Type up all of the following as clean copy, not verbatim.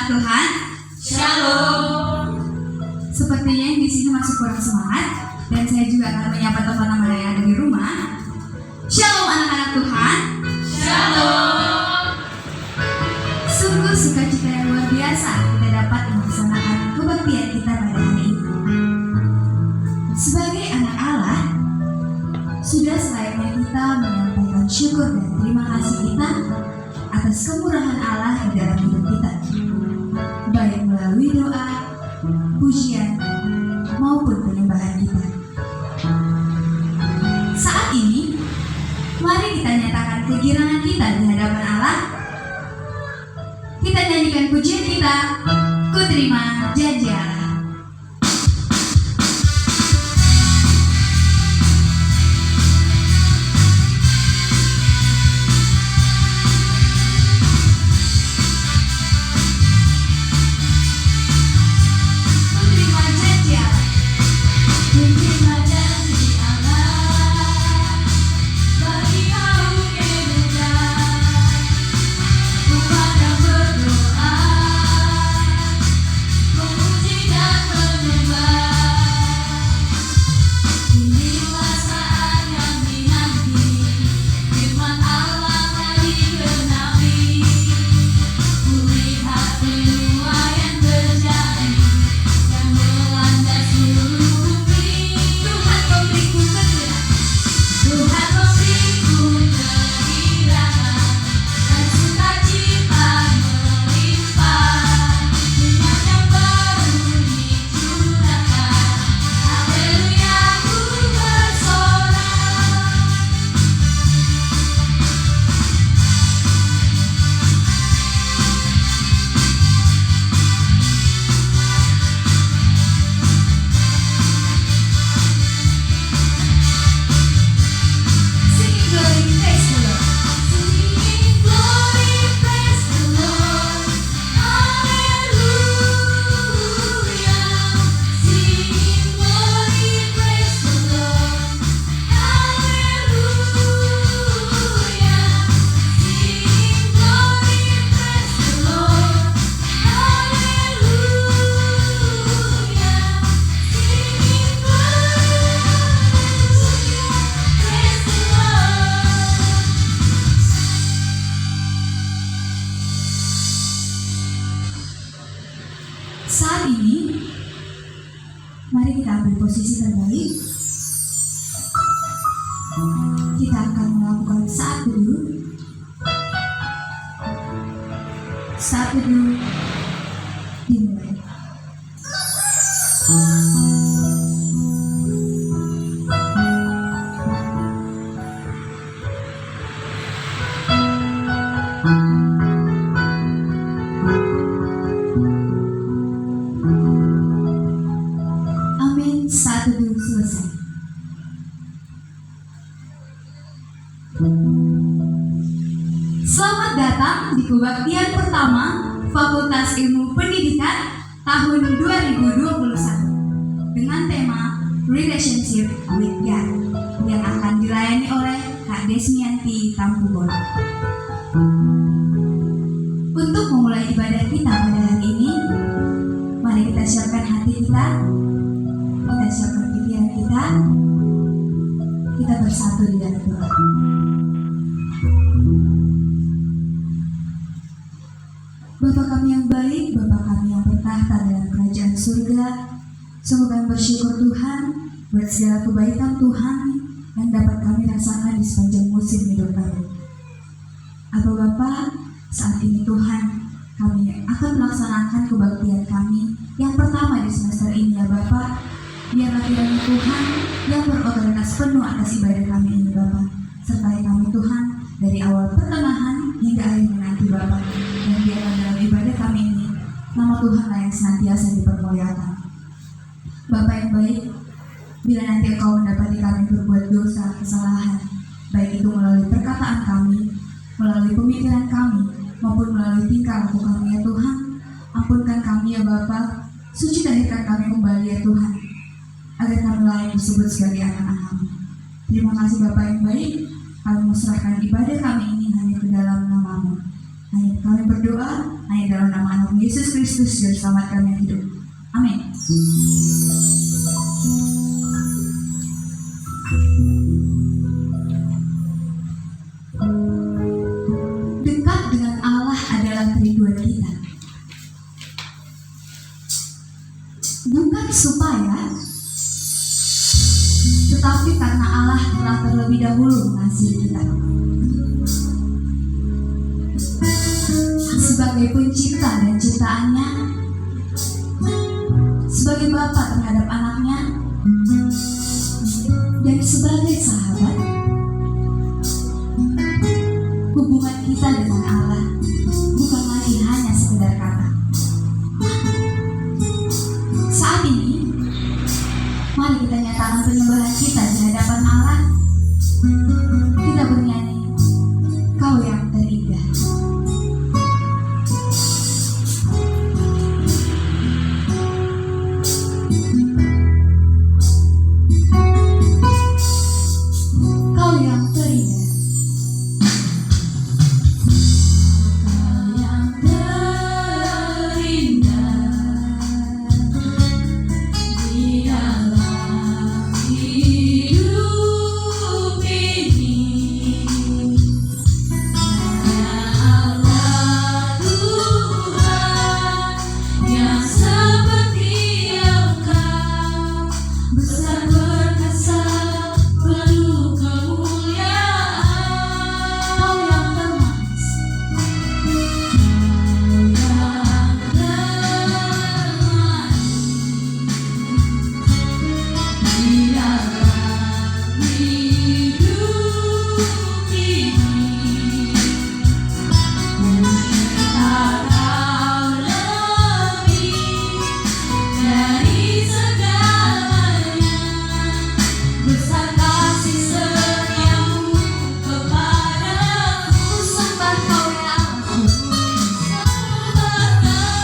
anak-anak Tuhan. Shalom. Sepertinya yang di sini masih kurang semangat, dan saya juga akan menyapa teman-teman yang ada di rumah. Shalom anak-anak Tuhan. Shalom. Sungguh sukacita yang luar biasa kita dapat melaksanakan kebaktian kita pada hari ini. Sebagai anak Allah, sudah selayaknya kita menyampaikan syukur dan terima kasih kita atas kemurahan Allah di dalam hidup kita, baik melalui doa, pujian, maupun penyembahan kita. Saat ini, mari kita nyatakan kegirangan kita di hadapan Allah. Kita nyanyikan pujian kita, Ku Terima Janji Allah. Saat ini, mari kita ambil posisi terbaik. Kita akan melakukan saat teduh. Saat teduh dimulai. Saat teduh selesai. Selamat datang di kebaktian pertama Fakultas Ilmu Pendidikan tahun 2021 dengan tema Relationship with God yang akan dilayani oleh Kak Desmianti Tampubon. Untuk memulai ibadah kita pada hari ini, mari kita siapkan hati kita. Kita siapkan pikiran kita bersatu di dalam doa. Bapa kami yang baik, Bapa kami yang bertahta dalam kerajaan surga, sungguh kami bersyukur Tuhan buat segala kebaikan Tuhan yang dapat kami rasakan di sepanjang musim hidup kami. Apa Bapa, saat ini Tuhan, kami akan melaksanakan kebaktian kami yang pertama di semester ini ya Bapa. Biarlah kiranya Tuhan yang berotoritas penuh atas ibadah kami ini Bapa. Sertai kami Tuhan dari awal pertengahan hingga akhir nanti Bapa. Dan biarlah dalam ibadah kami ini nama Tuhanlah yang senantiasa dipermuliakan. Bapa yang baik, bila nanti Engkau mendapati kami berbuat dosa, kesalahan, baik itu melalui perkataan kami, melalui pemikiran kami, maupun melalui tingkah laku kami ya Tuhan, ampunkan kami ya Bapa. Suci tahirkan kami kembali ya Tuhan, agar kami layak disebut sebagai anak-anak-Mu. Terima kasih Bapa yang baik, kami menyerahkan ibadah kami ini hanya ke dalam nama-Mu. Hanya kami berdoa, Hanya dalam nama anak Yesus Kristus Juru Selamat kami yang hidup. Amin. Dekat dengan Allah adalah kerinduan kita. Bukan supaya, tetapi karena Allah telah terlebih dahulu mengasihi kita. Sebagai pencipta dan ciptaannya, sebagai bapa terhadap anaknya, dan sebagai sahabat, hubungan kita dengan Allah bukan lagi hanya sekedar kata. Saat ini, mari kita nyatakan penyembahan kita di hadapan Allah. Kita bernyanyi, Kau yang terindah. Kau yang terindah. Kau yang terindah di dalam hidup ini. Allah Tuhan yang seperti Engkau, besar perkasa, penuh kemuliaan. Kau yang termanis. Di dalam hidup ini, Engkau lebih dari segalanya. Besar kasih setiamu kepadaku. Sembah Kau ya Allah. Sembah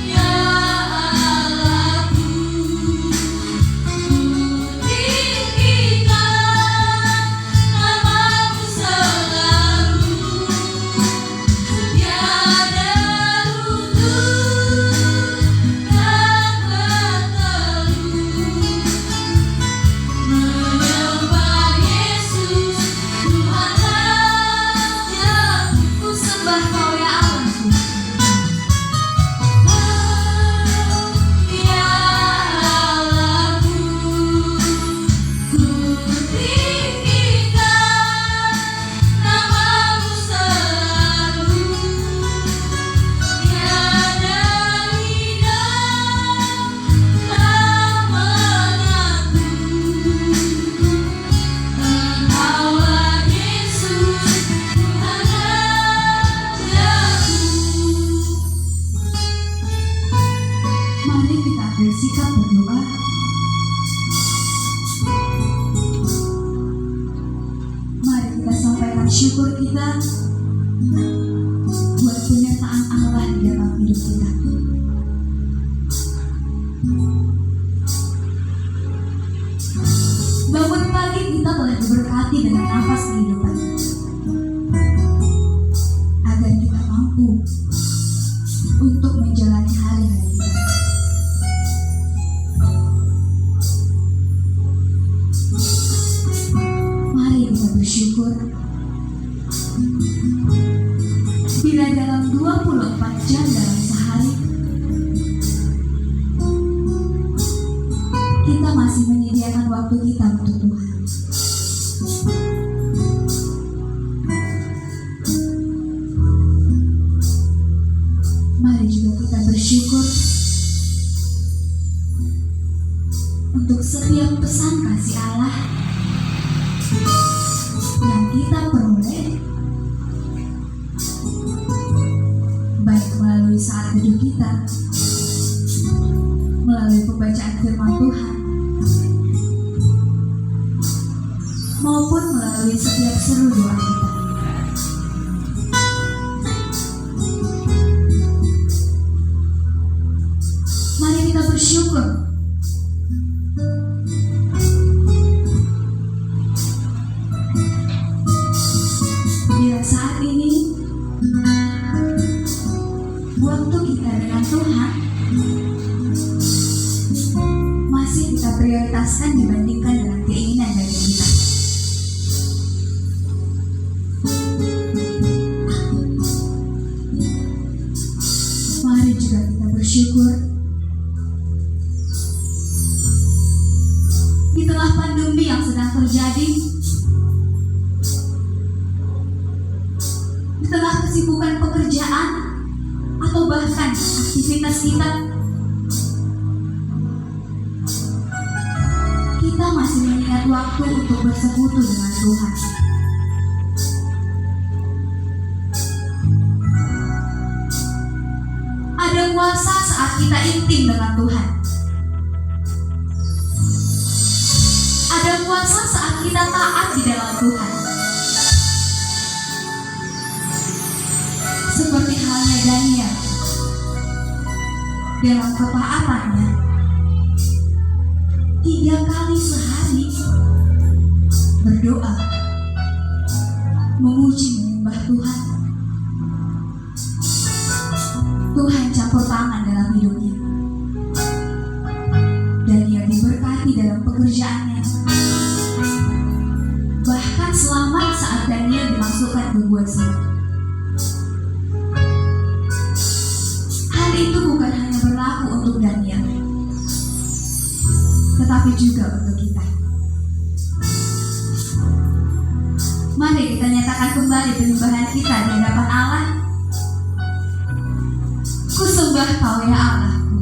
ya Allahku. Tinggikan namamu selalu. Tiada runtuh dan berteduh. Menyembah Yesus Tuhan Rajaku. Sembah Kau ya Allahku. Ya Allahku, ku tinggikan namamu selalu. Tiada indah tak menyatu. Engkaulah Yesus Tuhan Rajaku. Mari kita bersikap berdoa. Mari kita sampaikan syukur kita buat penyertaan Allah di dalam hidup kita. Bangun pagi kita telah diberkati dengan nafas kehidupan, agar kita mampu untuk menjalani hari-hari kita. Mari kita bersyukur bila dalam 24 jam dalam sehari kita masih menyediakan waktu kita untuk Tuhan. Mari juga kita bersyukur untuk setiap pesan kasih Allah yang kita peroleh, baik melalui saat teduh kita, melalui pembacaan firman Tuhan, maupun melalui setiap seru doa kita. Mari kita bersyukur bila saat ini pandemi yang sedang terjadi, di tengah kesibukan pekerjaan atau bahkan aktivitas kita masih mengingat waktu untuk bersekutu dengan Tuhan. Ada kuasa saat kita intim dengan Tuhan. Ada kuasa saat kita taat di dalam Tuhan. Seperti halnya Daniel, dalam ketaatannya 3 kali sehari berdoa, memuji menyembah Tuhan. Tuhan campur tangan dalam hidupnya. Daniel diberkati dalam pekerjaannya. Bahkan selamat saat Daniel dimasukkan ke gua singa. Hal itu bukan hanya berlaku untuk Daniel, tetapi juga untuk kita. Mari kita nyatakan kembali penyembahan kita di hadapan Allah. Ku sembah Kau ya Allahku.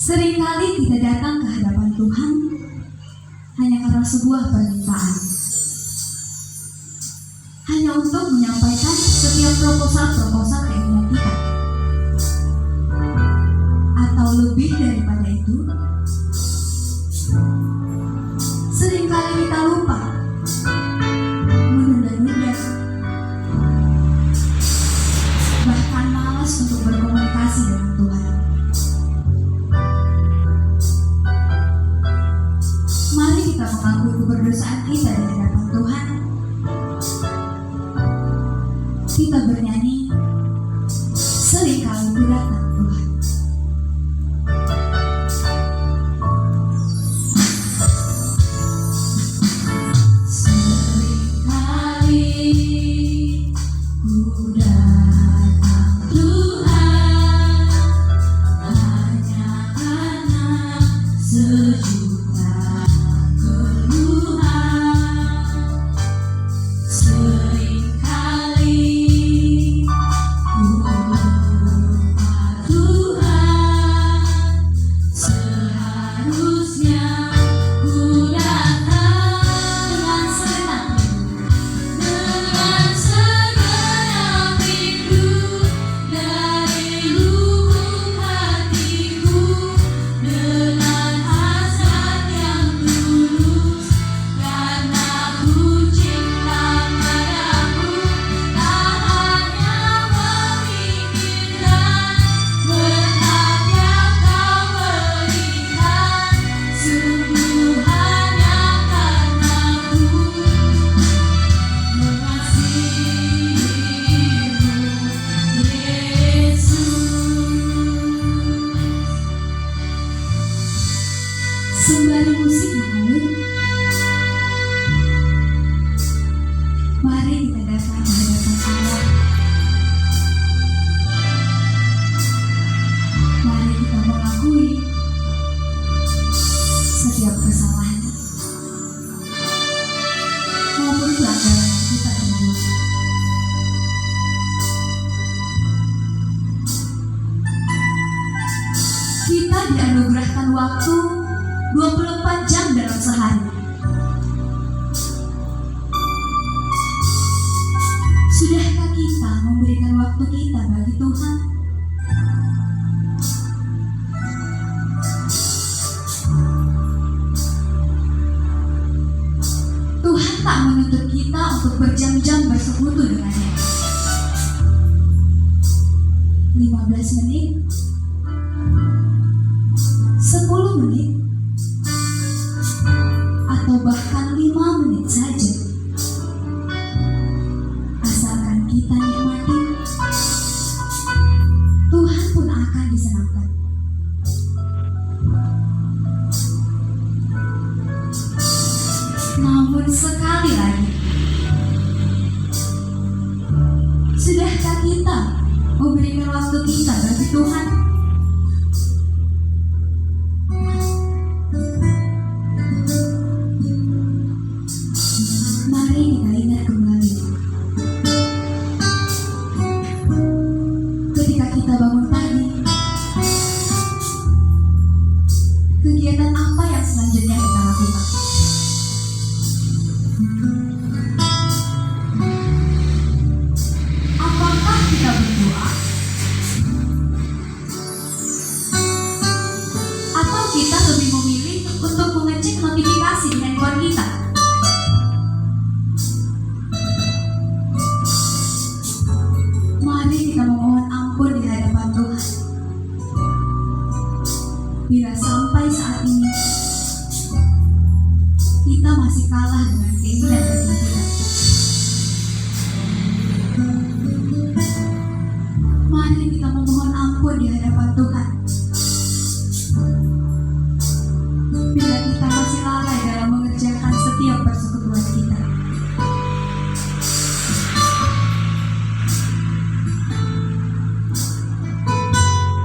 Seringkali kita datang ke hadapan Tuhan hanya karena sebuah permintaan, hanya untuk menyampaikan setiap proposal keinginan kita, atau lebih daripada itu. Seringkali kita lupa, menunda-nunda, bahkan malas untuk berkomunikasi dengan Tuhan. Mari kita mengakui keberdosaan kita di hadapan Tuhan. Kita bernyanyi, seringkali ku datang Tuhan. Seringkali ku datang Tuhan, hanya karena sejuta Sembari musik mengalir, mari kita datang ke hadapan Allah. Mari kita mengakui setiap kesalahan. waktu 24 jam dalam sehari. Sudahkah kita memberikan waktu kita bagi Tuhan? Tuhan tak menuntut kita untuk berjam-jam bersekutu dengannya. 15 menit, 10 menit, atau bahkan 5 menit saja. Asalkan kita nikmati, Tuhan pun akan disenangkan. Namun sekali lagi, sudahkah kita memberikan waktu kita bagi Tuhan? Mari kita ingat kembali, ketika kita bangun pagi, kegiatan apa yang selanjutnya kita lakukan? Apakah kita berdoa? Atau kita lebih memilih untuk mengecek notifikasi di handphone kita? Mari kita memohon ampun di hadapan Tuhan. Bila sampai saat ini kita masih kalah dengan keinginan hati kita, mari kita memohon ampun di hadapan Tuhan. Bila kita masih lalai dalam mengerjakan setiap persekutuan kita,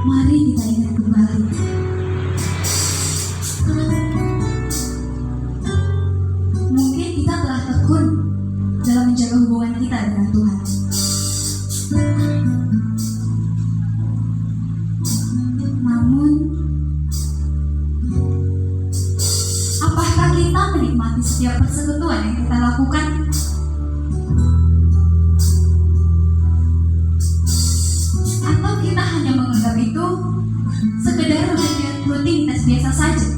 mari kita ingat kembali, mungkin kita telah tekun dalam menjaga hubungan kita dengan Tuhan. Namun, apakah kita menikmati setiap persekutuan yang kita lakukan? Atau kita hanya menganggap itu sekedar rutinitas biasa saja?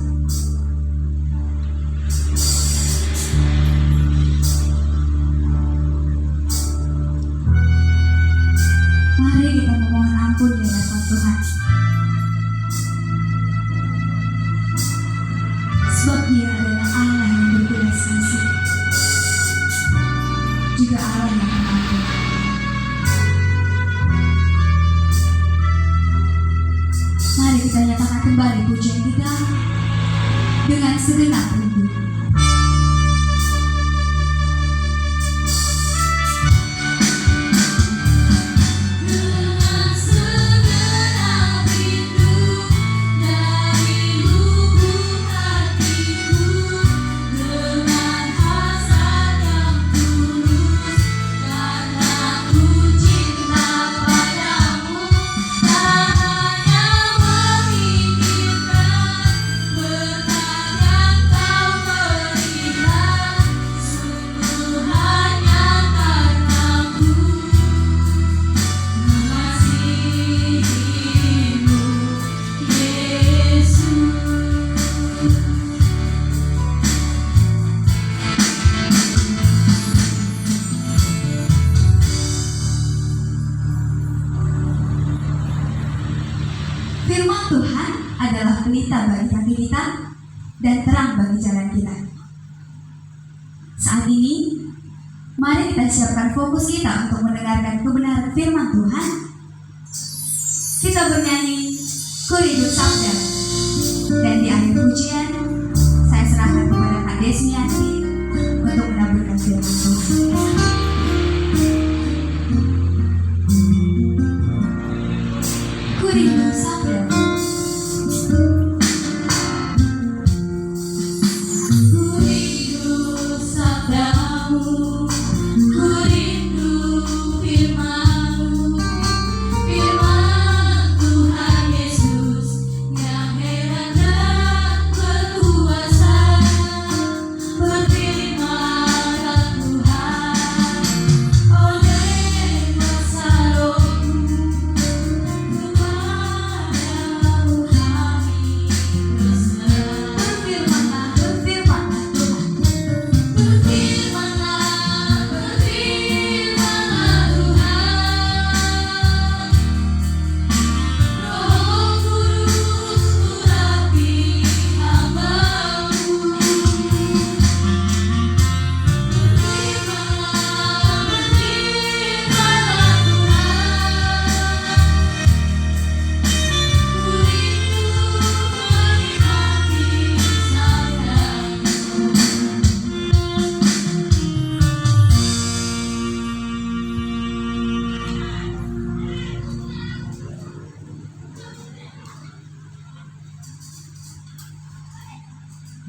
Mari kita memohon ampun di hadapan Tuhan. Sebab Dia adalah Allah yang berbelas kasih, juga Allah yang pengampun. Mari kita nyatakan kembali pujian kita dengan segenap rindu. Dengan segenap rindu dari lubuk hatiku, dengan hasrat yang tulus, karena ku cinta padamu, tak hanya memikirkan berkat yang kau berikan, sungguh hanya karena ku mengasihimu, Yesus. Firman Tuhan adalah pelita bagi kaki kita dan terang bagi jalan kita. Saat ini, mari kita siapkan fokus kita untuk mendengarkan kebenaran firman Tuhan. Kita bernyanyi Koridor Sabda, dan di akhir pujian saya serahkan kepada Kak Desmianti untuk menaburkan firman Tuhan. Koridor Sabda. Ku rindu sabdamu, ku rindu firman-Mu, firman Tuhan Yesus yang heran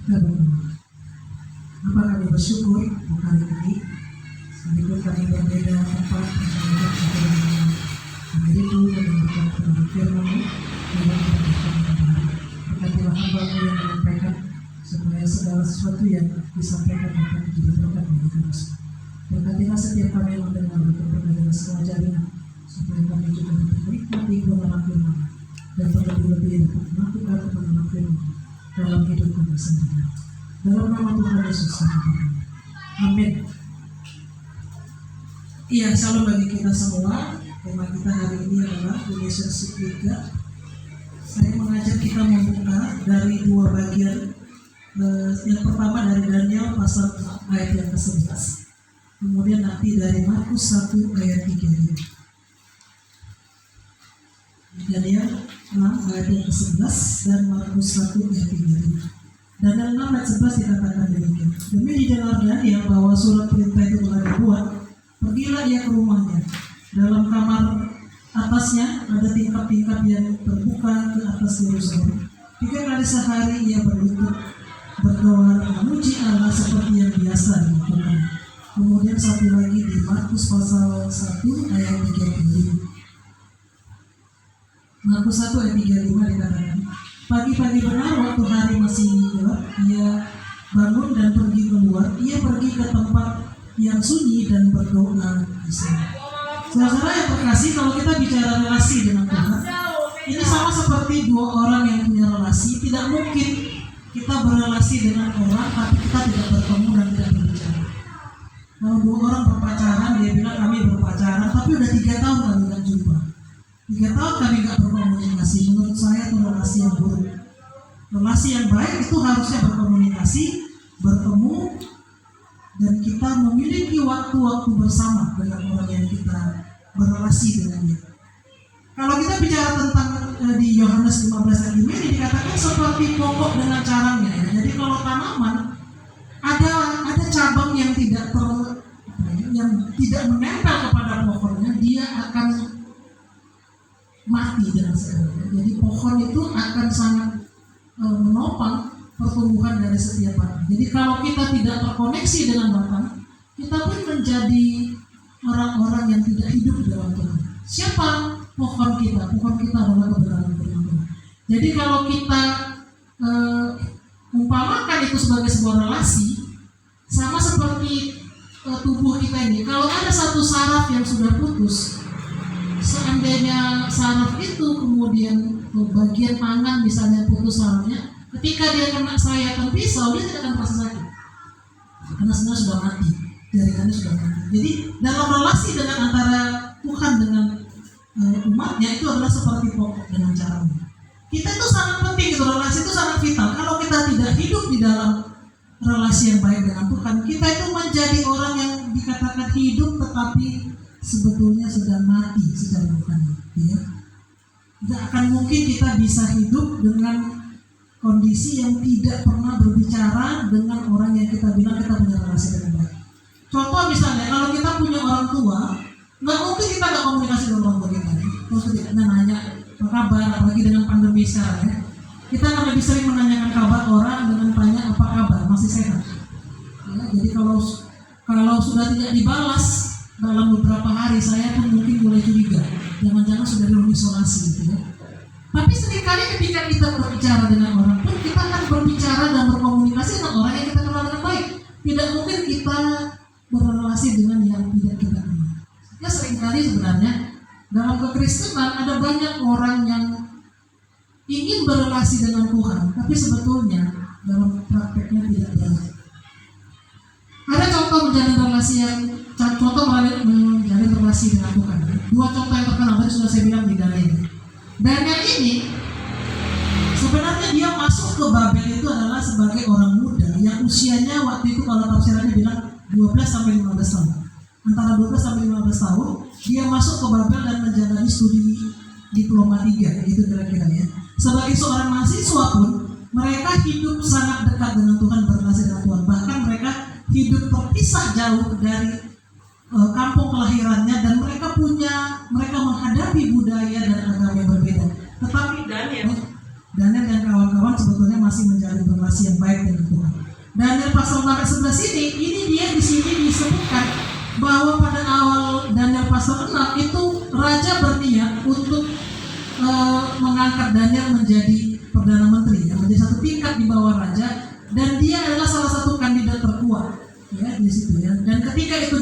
Kita berdoa. Bapa, kami bersyukur untuk hari ini. Meskipun kami berbeda tempat, kami rindu mendengarkan firman-Mu dalam kebenaran. Berkatilah hamba-Mu yang menyampaikan, supaya segala sesuatu yang disampaikan dapat menjadi berkat bagi kami semua. Berkatilah setiap kami yang mendengar untuk berkatilah semua jaringan, supaya kami juga dapat menikmati kebenaran firman dan terlebih-lebih dapat melakukan kebenaran firman dalam hidup kami sendiri. Dalam nama Tuhan Yesus kami berdoa. Amin. Iya, salam bagi kita semua. Tema kita hari ini adalah relationship with God. Saya mengajak kita membuka dari dua bagian. Yang pertama dari Daniel pasal 6 ayat yang ke-11. Kemudian nanti dari Markus 1 ayat 3. Daniel 6 ayat yang ke-11 dan Markus 1 ayat 3. Daniel 6 ayat 11 dikatakan demikian. Demi didengar Daniel bahwa surat perintah itu telah dibuat, pergilah ia ke rumahnya. Dalam kamar atasnya ada tingkap-tingkap yang terbuka ke atas Yerusalem. 3 kali sehari ia berlutut berdoa dan memuji Allah seperti yang biasa dilakukan. Kemudian satu lagi di Markus pasal 1 ayat 35. Markus 1 ayat 35 dikatakan, pagi-pagi benar waktu hari masih gelap, ia bangun dan pergi keluar. Ia pergi ke tempat yang sunyi dan berdoa di sana. Saudara yang terkasih, kalau kita bicara relasi dengan Tuhan, ini sama seperti dua orang yang punya relasi. Tidak mungkin kita berrelasi dengan orang tapi kita tidak bertemu dan tidak berbicara. Kalau dua orang berpacaran, dia bilang kami berpacaran, tapi udah 3 tahun kami nggak jumpa. 3 tahun kami nggak berkomunikasi. Menurut saya itu relasi yang buruk. Relasi yang baik itu harusnya berkomunikasi, bertemu, dan kita memiliki waktu-waktu bersama dengan orang yang kita berrelasi dengannya. Kalau kita bicara tentang di Yohanes 15 ayat 5 ini dikatakan seperti pokok dengan carangnya. Ya. Jadi kalau tanaman ada cabang yang tidak menempel kepada pohonnya, dia akan mati dengan sendirinya. Jadi pohon itu akan sangat menopang pertumbuhan dari setiap batang. Jadi kalau kita tidak terkoneksi dengan batang, kita pun menjadi orang-orang yang tidak hidup di dalam Tuhan. Siapa pohon kita? Pohon kita adalah kebenaran firman Tuhan. Jadi kalau kita umpamakan itu sebagai sebuah relasi, sama seperti tubuh kita ini. Kalau ada satu saraf yang sudah putus, seandainya saraf itu kemudian bagian tangan misalnya putus sarafnya, ketika dia kena sayatan pisau dia tidak akan merasa sakit karena sebenarnya sudah mati, jaringannya sudah mati. Jadi dalam relasi dengan antara Tuhan dengan umatnya itu adalah seperti pokok dengan caranya. Kita itu sangat penting, itu relasi itu sangat vital. Kalau kita tidak hidup di dalam relasi yang baik dengan Tuhan, kita itu menjadi orang yang dikatakan hidup tetapi sebetulnya sudah mati secara rohani. Ya. Tidak akan mungkin kita bisa hidup dengan kondisi yang tidak pernah berbicara dengan orang yang kita bilang kita punya relasi dengan baik. Contoh misalnya, kalau kita punya orang tua, nggak mungkin kita nggak komunikasi dengan orang tua kita. Terus kita nanya apa kabar, apalagi dengan pandemi sekarang ya. Kita akan lebih sering menanyakan kabar orang dengan tanya apa kabar, masih sehat. Ya, jadi kalau sudah tidak dibalas dalam beberapa hari, saya pun mungkin mulai curiga, jangan-jangan sudah diisolasi gitu ya. Tapi seringkali ketika kita berbicara dengan orang pun, kita akan berbicara dan berkomunikasi dengan orang yang kita kenal dengan baik. Tidak mungkin kita berrelasi dengan yang tidak kita kenal. Ya seringkali sebenarnya dalam kekristenan ada banyak orang yang ingin berrelasi dengan Tuhan, tapi sebetulnya dalam prakteknya tidak berhasil. Ada contoh menjalin relasi dengan Tuhan. 2 contoh yang terkenal tadi sudah saya bilang di Daniel. Daniel ini sebenarnya dia masuk ke Babel itu adalah sebagai orang muda yang usianya waktu itu kalau tafsirannya bilang 12 sampai 15 tahun. Antara 12 sampai 15 tahun dia masuk ke Babel dan menjalani studi diploma 3 gitu kira-kira ya. Sebagai seorang mahasiswa pun mereka hidup sangat dekat dengan Tuhan, berrelasi dengan Tuhan. Bahkan mereka hidup terpisah jauh dari kampung kelahirannya dan mereka menghadapi budaya dan agama yang berbeda. Tetapi Daniel dan kawan-kawan sebetulnya masih menjalin relasi relasi yang baik dengan Tuhan. Daniel pasal 11 ini dia di sini disebutkan bahwa pada awal Daniel pasal 6 itu raja berniat untuk mengangkat Daniel menjadi perdana menteri, menjadi satu tingkat di bawah raja, dan dia adalah salah satu kandidat terkuat ya di situ ya. Dan ketika itu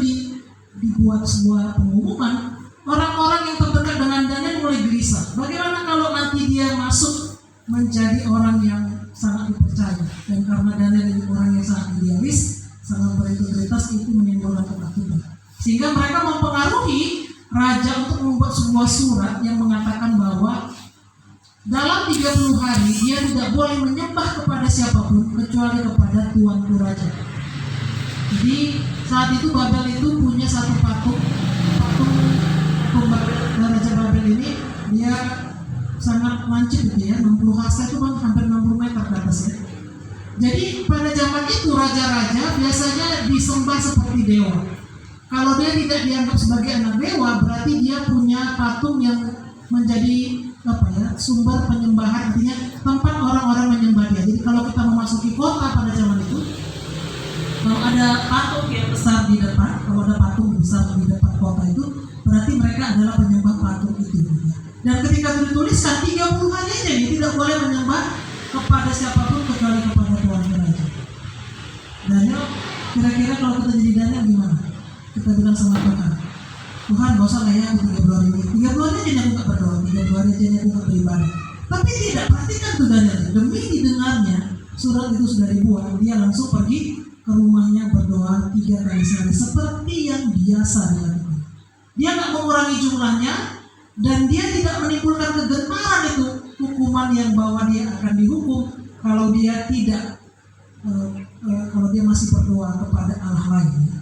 dibuat sebuah pengumuman, orang-orang yang terdekat dengan Daniel mulai gelisah. Bagaimana kalau nanti dia masuk menjadi orang yang sangat dipercaya, dan karena Daniel ini orang yang sangat idealis, sangat berintegritas, itu menimbulkan ketakutan. Sehingga mereka mempengaruhi raja untuk membuat sebuah surat yang mengatakan bahwa dalam 30 hari dia tidak boleh menyembah kepada siapapun kecuali kepada tuanku raja. Jadi saat itu Babel itu punya satu patung Raja Babel ini, dia sangat lancip gitu ya, 60 hasta itu hampir 60 meter ke atas ya. Jadi pada zaman itu raja-raja biasanya disembah seperti dewa. Kalau dia tidak dianggap sebagai anak dewa, berarti dia punya patung yang menjadi sumber penyembahan, artinya tempat orang-orang menyembah dia. Jadi kalau kita memasuki kota pada zaman itu, kalau ada patung yang besar di depan, kalau ada patung besar di depan kota itu, berarti mereka adalah penyembah patung itu. Dan ketika dituliskan 30 hari aja ini tidak boleh menyembah kepada siapapun kecuali kepada Tuhan Raja. Daniel, kira-kira kalau kita jadi Daniel gimana? Kita bilang sama Tuhan, Tuhan gak usah lah ya 30 hari ini, 30 hari aja aku gak berdoa, 30 hari aja aku gak beribadah. Tapi tidak, perhatikan tuh Daniel, demi didengarnya surat itu sudah dibuat, dia langsung pergi ke rumahnya berdoa 3 kali sehari seperti yang biasa dilakukan. Dia gak mengurangi jumlahnya, dan dia tidak menimbulkan kegemaran itu hukuman yang bahwa dia akan dihukum kalau dia tidak kalau dia masih berdoa kepada Allah lain.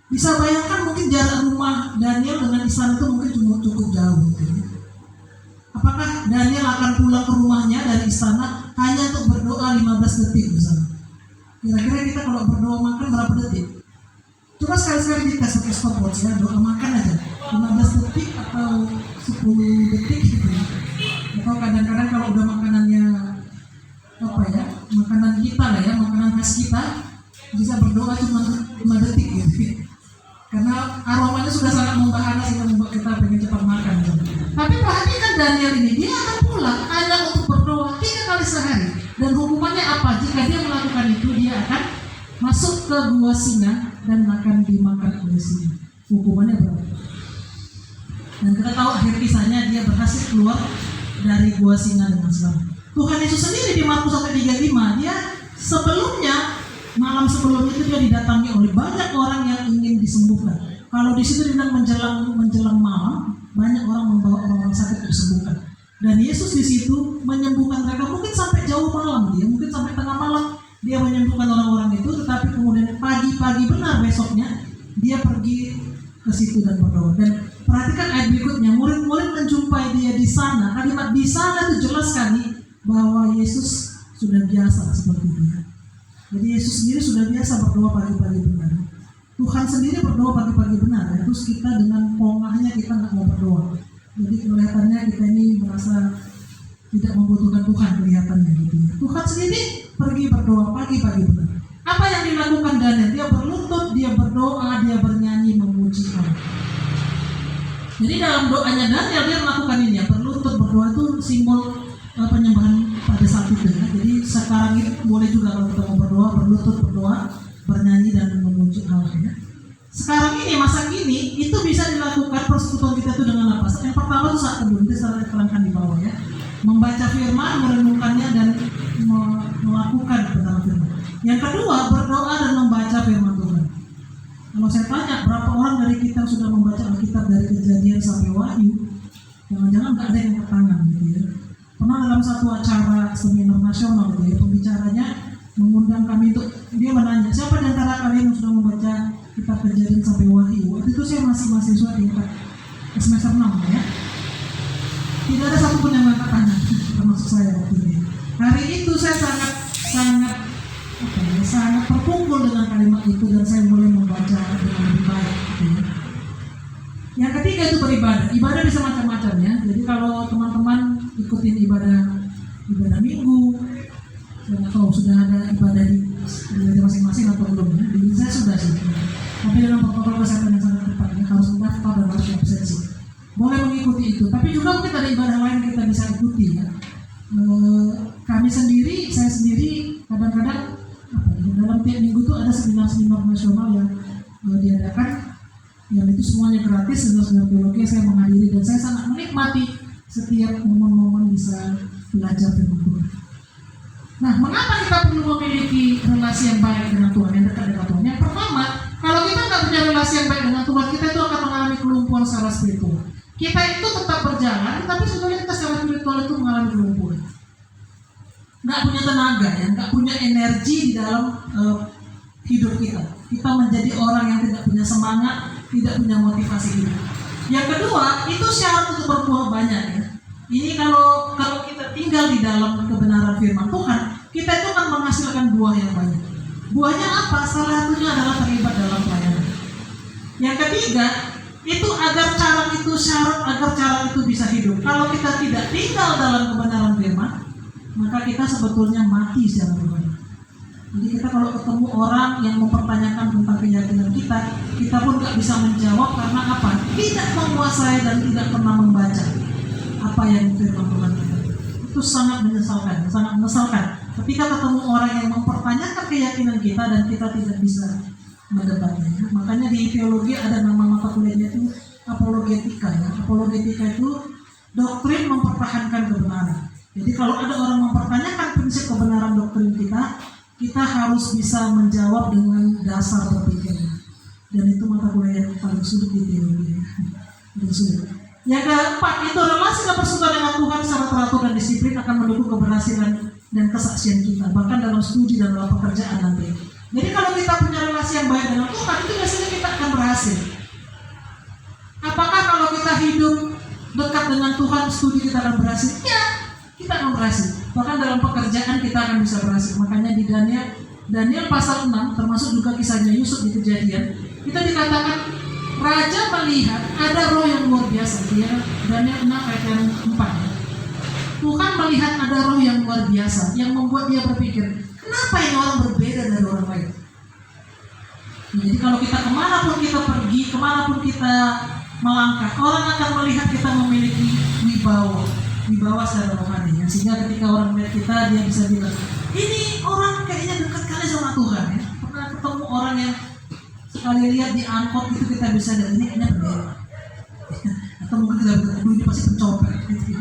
Bisa bayangkan mungkin jarak rumah Daniel dengan istana itu mungkin cukup jauh gitu. Apakah Daniel akan pulang ke rumahnya dari istana hanya untuk berdoa 15 detik misalnya? Kira-kira kita kalau berdoa makan berapa detik? Coba sekali-sekali dites pakai stopwatch ya, doa makan aja 15 detik atau 10 detik gitu. Atau kadang-kadang kalau udah makanannya makanan kita lah ya, makanan khas kita, bisa berdoa cuma 5 detik gitu. Karena aromanya sudah sangat membahana sehingga membuat kita pengen cepat makan gitu. Tapi perhatikan Daniel ini, dia akan pulang hanya untuk berdoa 3 kali sehari. Dan hukumannya apa? Jika dia melakukan itu, dia akan masuk ke gua singa dan akan dimakan oleh singa. Hukumannya berapa? Dan kita tahu akhir kisahnya dia berhasil keluar dari gua singa dengan selamat. Tuhan Yesus sendiri di Markus 1:35, dia sebelumnya, malam sebelum itu dia didatangi oleh banyak orang yang ingin disembuhkan. Kalau di situ sedang menjelang malam, banyak orang membawa orang sakit disembuhkan. Dan Yesus di situ menyembuhkan mereka, mungkin sampai jauh malam dia, mungkin sampai tengah malam dia menyembuhkan orang-orang itu. Tetapi kemudian pagi-pagi benar besoknya dia pergi ke situ dan berdoa. Dan perhatikan ayat berikutnya, murid-murid menjumpai dia di sana. Kalimat di sana itu jelas sekali bahwa Yesus sudah biasa seperti dia. Jadi Yesus sendiri sudah biasa berdoa pagi-pagi benar. Tuhan sendiri berdoa pagi-pagi benar. Terus kita dengan pongahnya kita nggak mau berdoa. Jadi kelihatannya kita ini merasa tidak membutuhkan Tuhan kelihatannya gitu. Tuhan sendiri pergi berdoa pagi-pagi benar. Apa yang dilakukan Daniel? Dia berlutut, dia berdoa, dia bernyanyi memuji Allah. Jadi dalam doanya Daniel dia melakukan ini ya, berlutut berdoa itu simbol penyembahan pada saat itu ya. Jadi sekarang ini boleh juga kalau kita mau berdoa, berlutut berdoa, bernyanyi dan memuji Allah ya. Sekarang ini masa kini itu bisa dilakukan persekutuan kita itu dengan apa? Yang pertama itu saat teduh, itu saya terangkan di bawah ya. Membaca firman, merenungkannya dan melakukan pertama firman. Yang kedua berdoa dan membaca firman Tuhan. Kalau saya tanya berapa orang dari kita sudah membaca Alkitab dari Kejadian sampai Wahyu, jangan-jangan nggak ada yang angkat tangan gitu ya. Pernah dalam satu acara seminar nasional gitu ya, pembicaranya mengundang kami untuk dia menanya siapa di antara kalian yang sudah membaca kitab Kejadian sampai Wahyu. Waktu itu saya masih mahasiswa tingkat semester 6 ya. Tidak ada satupun yang angkat tangan termasuk saya waktu itu. Hari itu saya sangat terpukul dengan kalimat itu dan saya mulai membaca dengan lebih baik gitu ya. Yang ketiga itu beribadah. Ibadah bisa macam-macam ya. Jadi kalau teman-teman ikutin ibadah minggu, nggak tahu sudah ada ibadah di gereja masing-masing atau belum ya. Di saya sudah sih. Tapi dengan protokol kesehatan yang sangat ketat ya, harus mendaftar dan harus absensi. Boleh mengikuti itu, tapi juga mungkin ada ibadah lain yang kita bisa ikuti ya. Saya sendiri kadang-kadang dalam tiap minggu tuh ada seminar-seminar nasional yang diadakan, yang itu semuanya gratis, seminar teologi saya menghadiri dan saya sangat menikmati setiap momen-momen bisa belajar firman Tuhan. Nah, mengapa kita perlu memiliki relasi yang baik dengan Tuhan, yang dekat dengan Tuhan? Yang pertama, kalau kita nggak punya relasi yang baik dengan Tuhan, kita itu akan mengalami kelumpuhan secara spiritual. Kita itu tetap berjalan, tapi sebetulnya kita secara spiritual itu mengalami kelumpuhan. Nggak punya tenaga, ya, nggak punya energi di dalam hidup kita. Kita menjadi orang yang tidak punya semangat, tidak punya motivasi hidup. Yang kedua, itu syarat untuk berbuah banyak ya. Ini kalau kita tinggal di dalam kebenaran firman Tuhan, kita itu akan menghasilkan buah yang banyak. Buahnya apa? Salah satunya adalah terlibat dalam pelayanan. Yang ketiga, itu agar cara itu bisa hidup. Kalau kita tidak tinggal dalam kebenaran firman, maka kita sebetulnya mati secara rohani. Jadi kita kalau ketemu orang yang mempertanyakan tentang keyakinan kita pun gak bisa menjawab karena apa? Tidak menguasai dan tidak pernah membaca apa yang firman Tuhan katakan. Itu sangat menyesalkan. Ketika ketemu orang yang mempertanyakan keyakinan kita dan kita tidak bisa mendebatnya. Makanya di teologi ada nama mata kuliahnya itu apologetika ya. Apologetika itu doktrin mempertahankan kebenaran. Jadi kalau ada orang mempertanyakan prinsip kebenaran doktrin kita harus bisa menjawab dengan dasar berpikirnya. Dan itu mata kuliah yang paling sulit di teologi ya. Paling sulit. Yang keempat, itu relasi dan persekutuan dengan Tuhan secara teratur dan disiplin akan mendukung keberhasilan dan kesaksian kita, bahkan dalam studi dan dalam pekerjaan nanti. Jadi kalau kita punya relasi yang baik dengan Tuhan, itu biasanya kita akan berhasil. Apakah kalau kita hidup dekat dengan Tuhan, studi kita akan berhasil? Ya, kita akan berhasil. Bahkan dalam pekerjaan kita akan bisa berhasil. Makanya di Daniel pasal 6, termasuk juga kisahnya Yusuf di Kejadian, kita dikatakan Raja melihat ada roh yang luar biasa. Dia Daniel 6 ayat yang 4. Tuhan melihat ada roh yang luar biasa yang membuat dia berpikir, kenapa ini orang berbeda dari orang lain? Jadi kalau kita kemanapun kita pergi, kemanapun kita melangkah, orang akan melihat kita memiliki wibawa secara rohani. Sehingga ketika orang melihat kita, dia bisa bilang, ini orang kayaknya dekat kali sama Tuhan ya. Pernah ketemu orang yang sekali lihat di angkot itu kita bisa lihat ini kayaknya berbeda. Atau mungkin kita berkata, ini pasti pencopet gitu.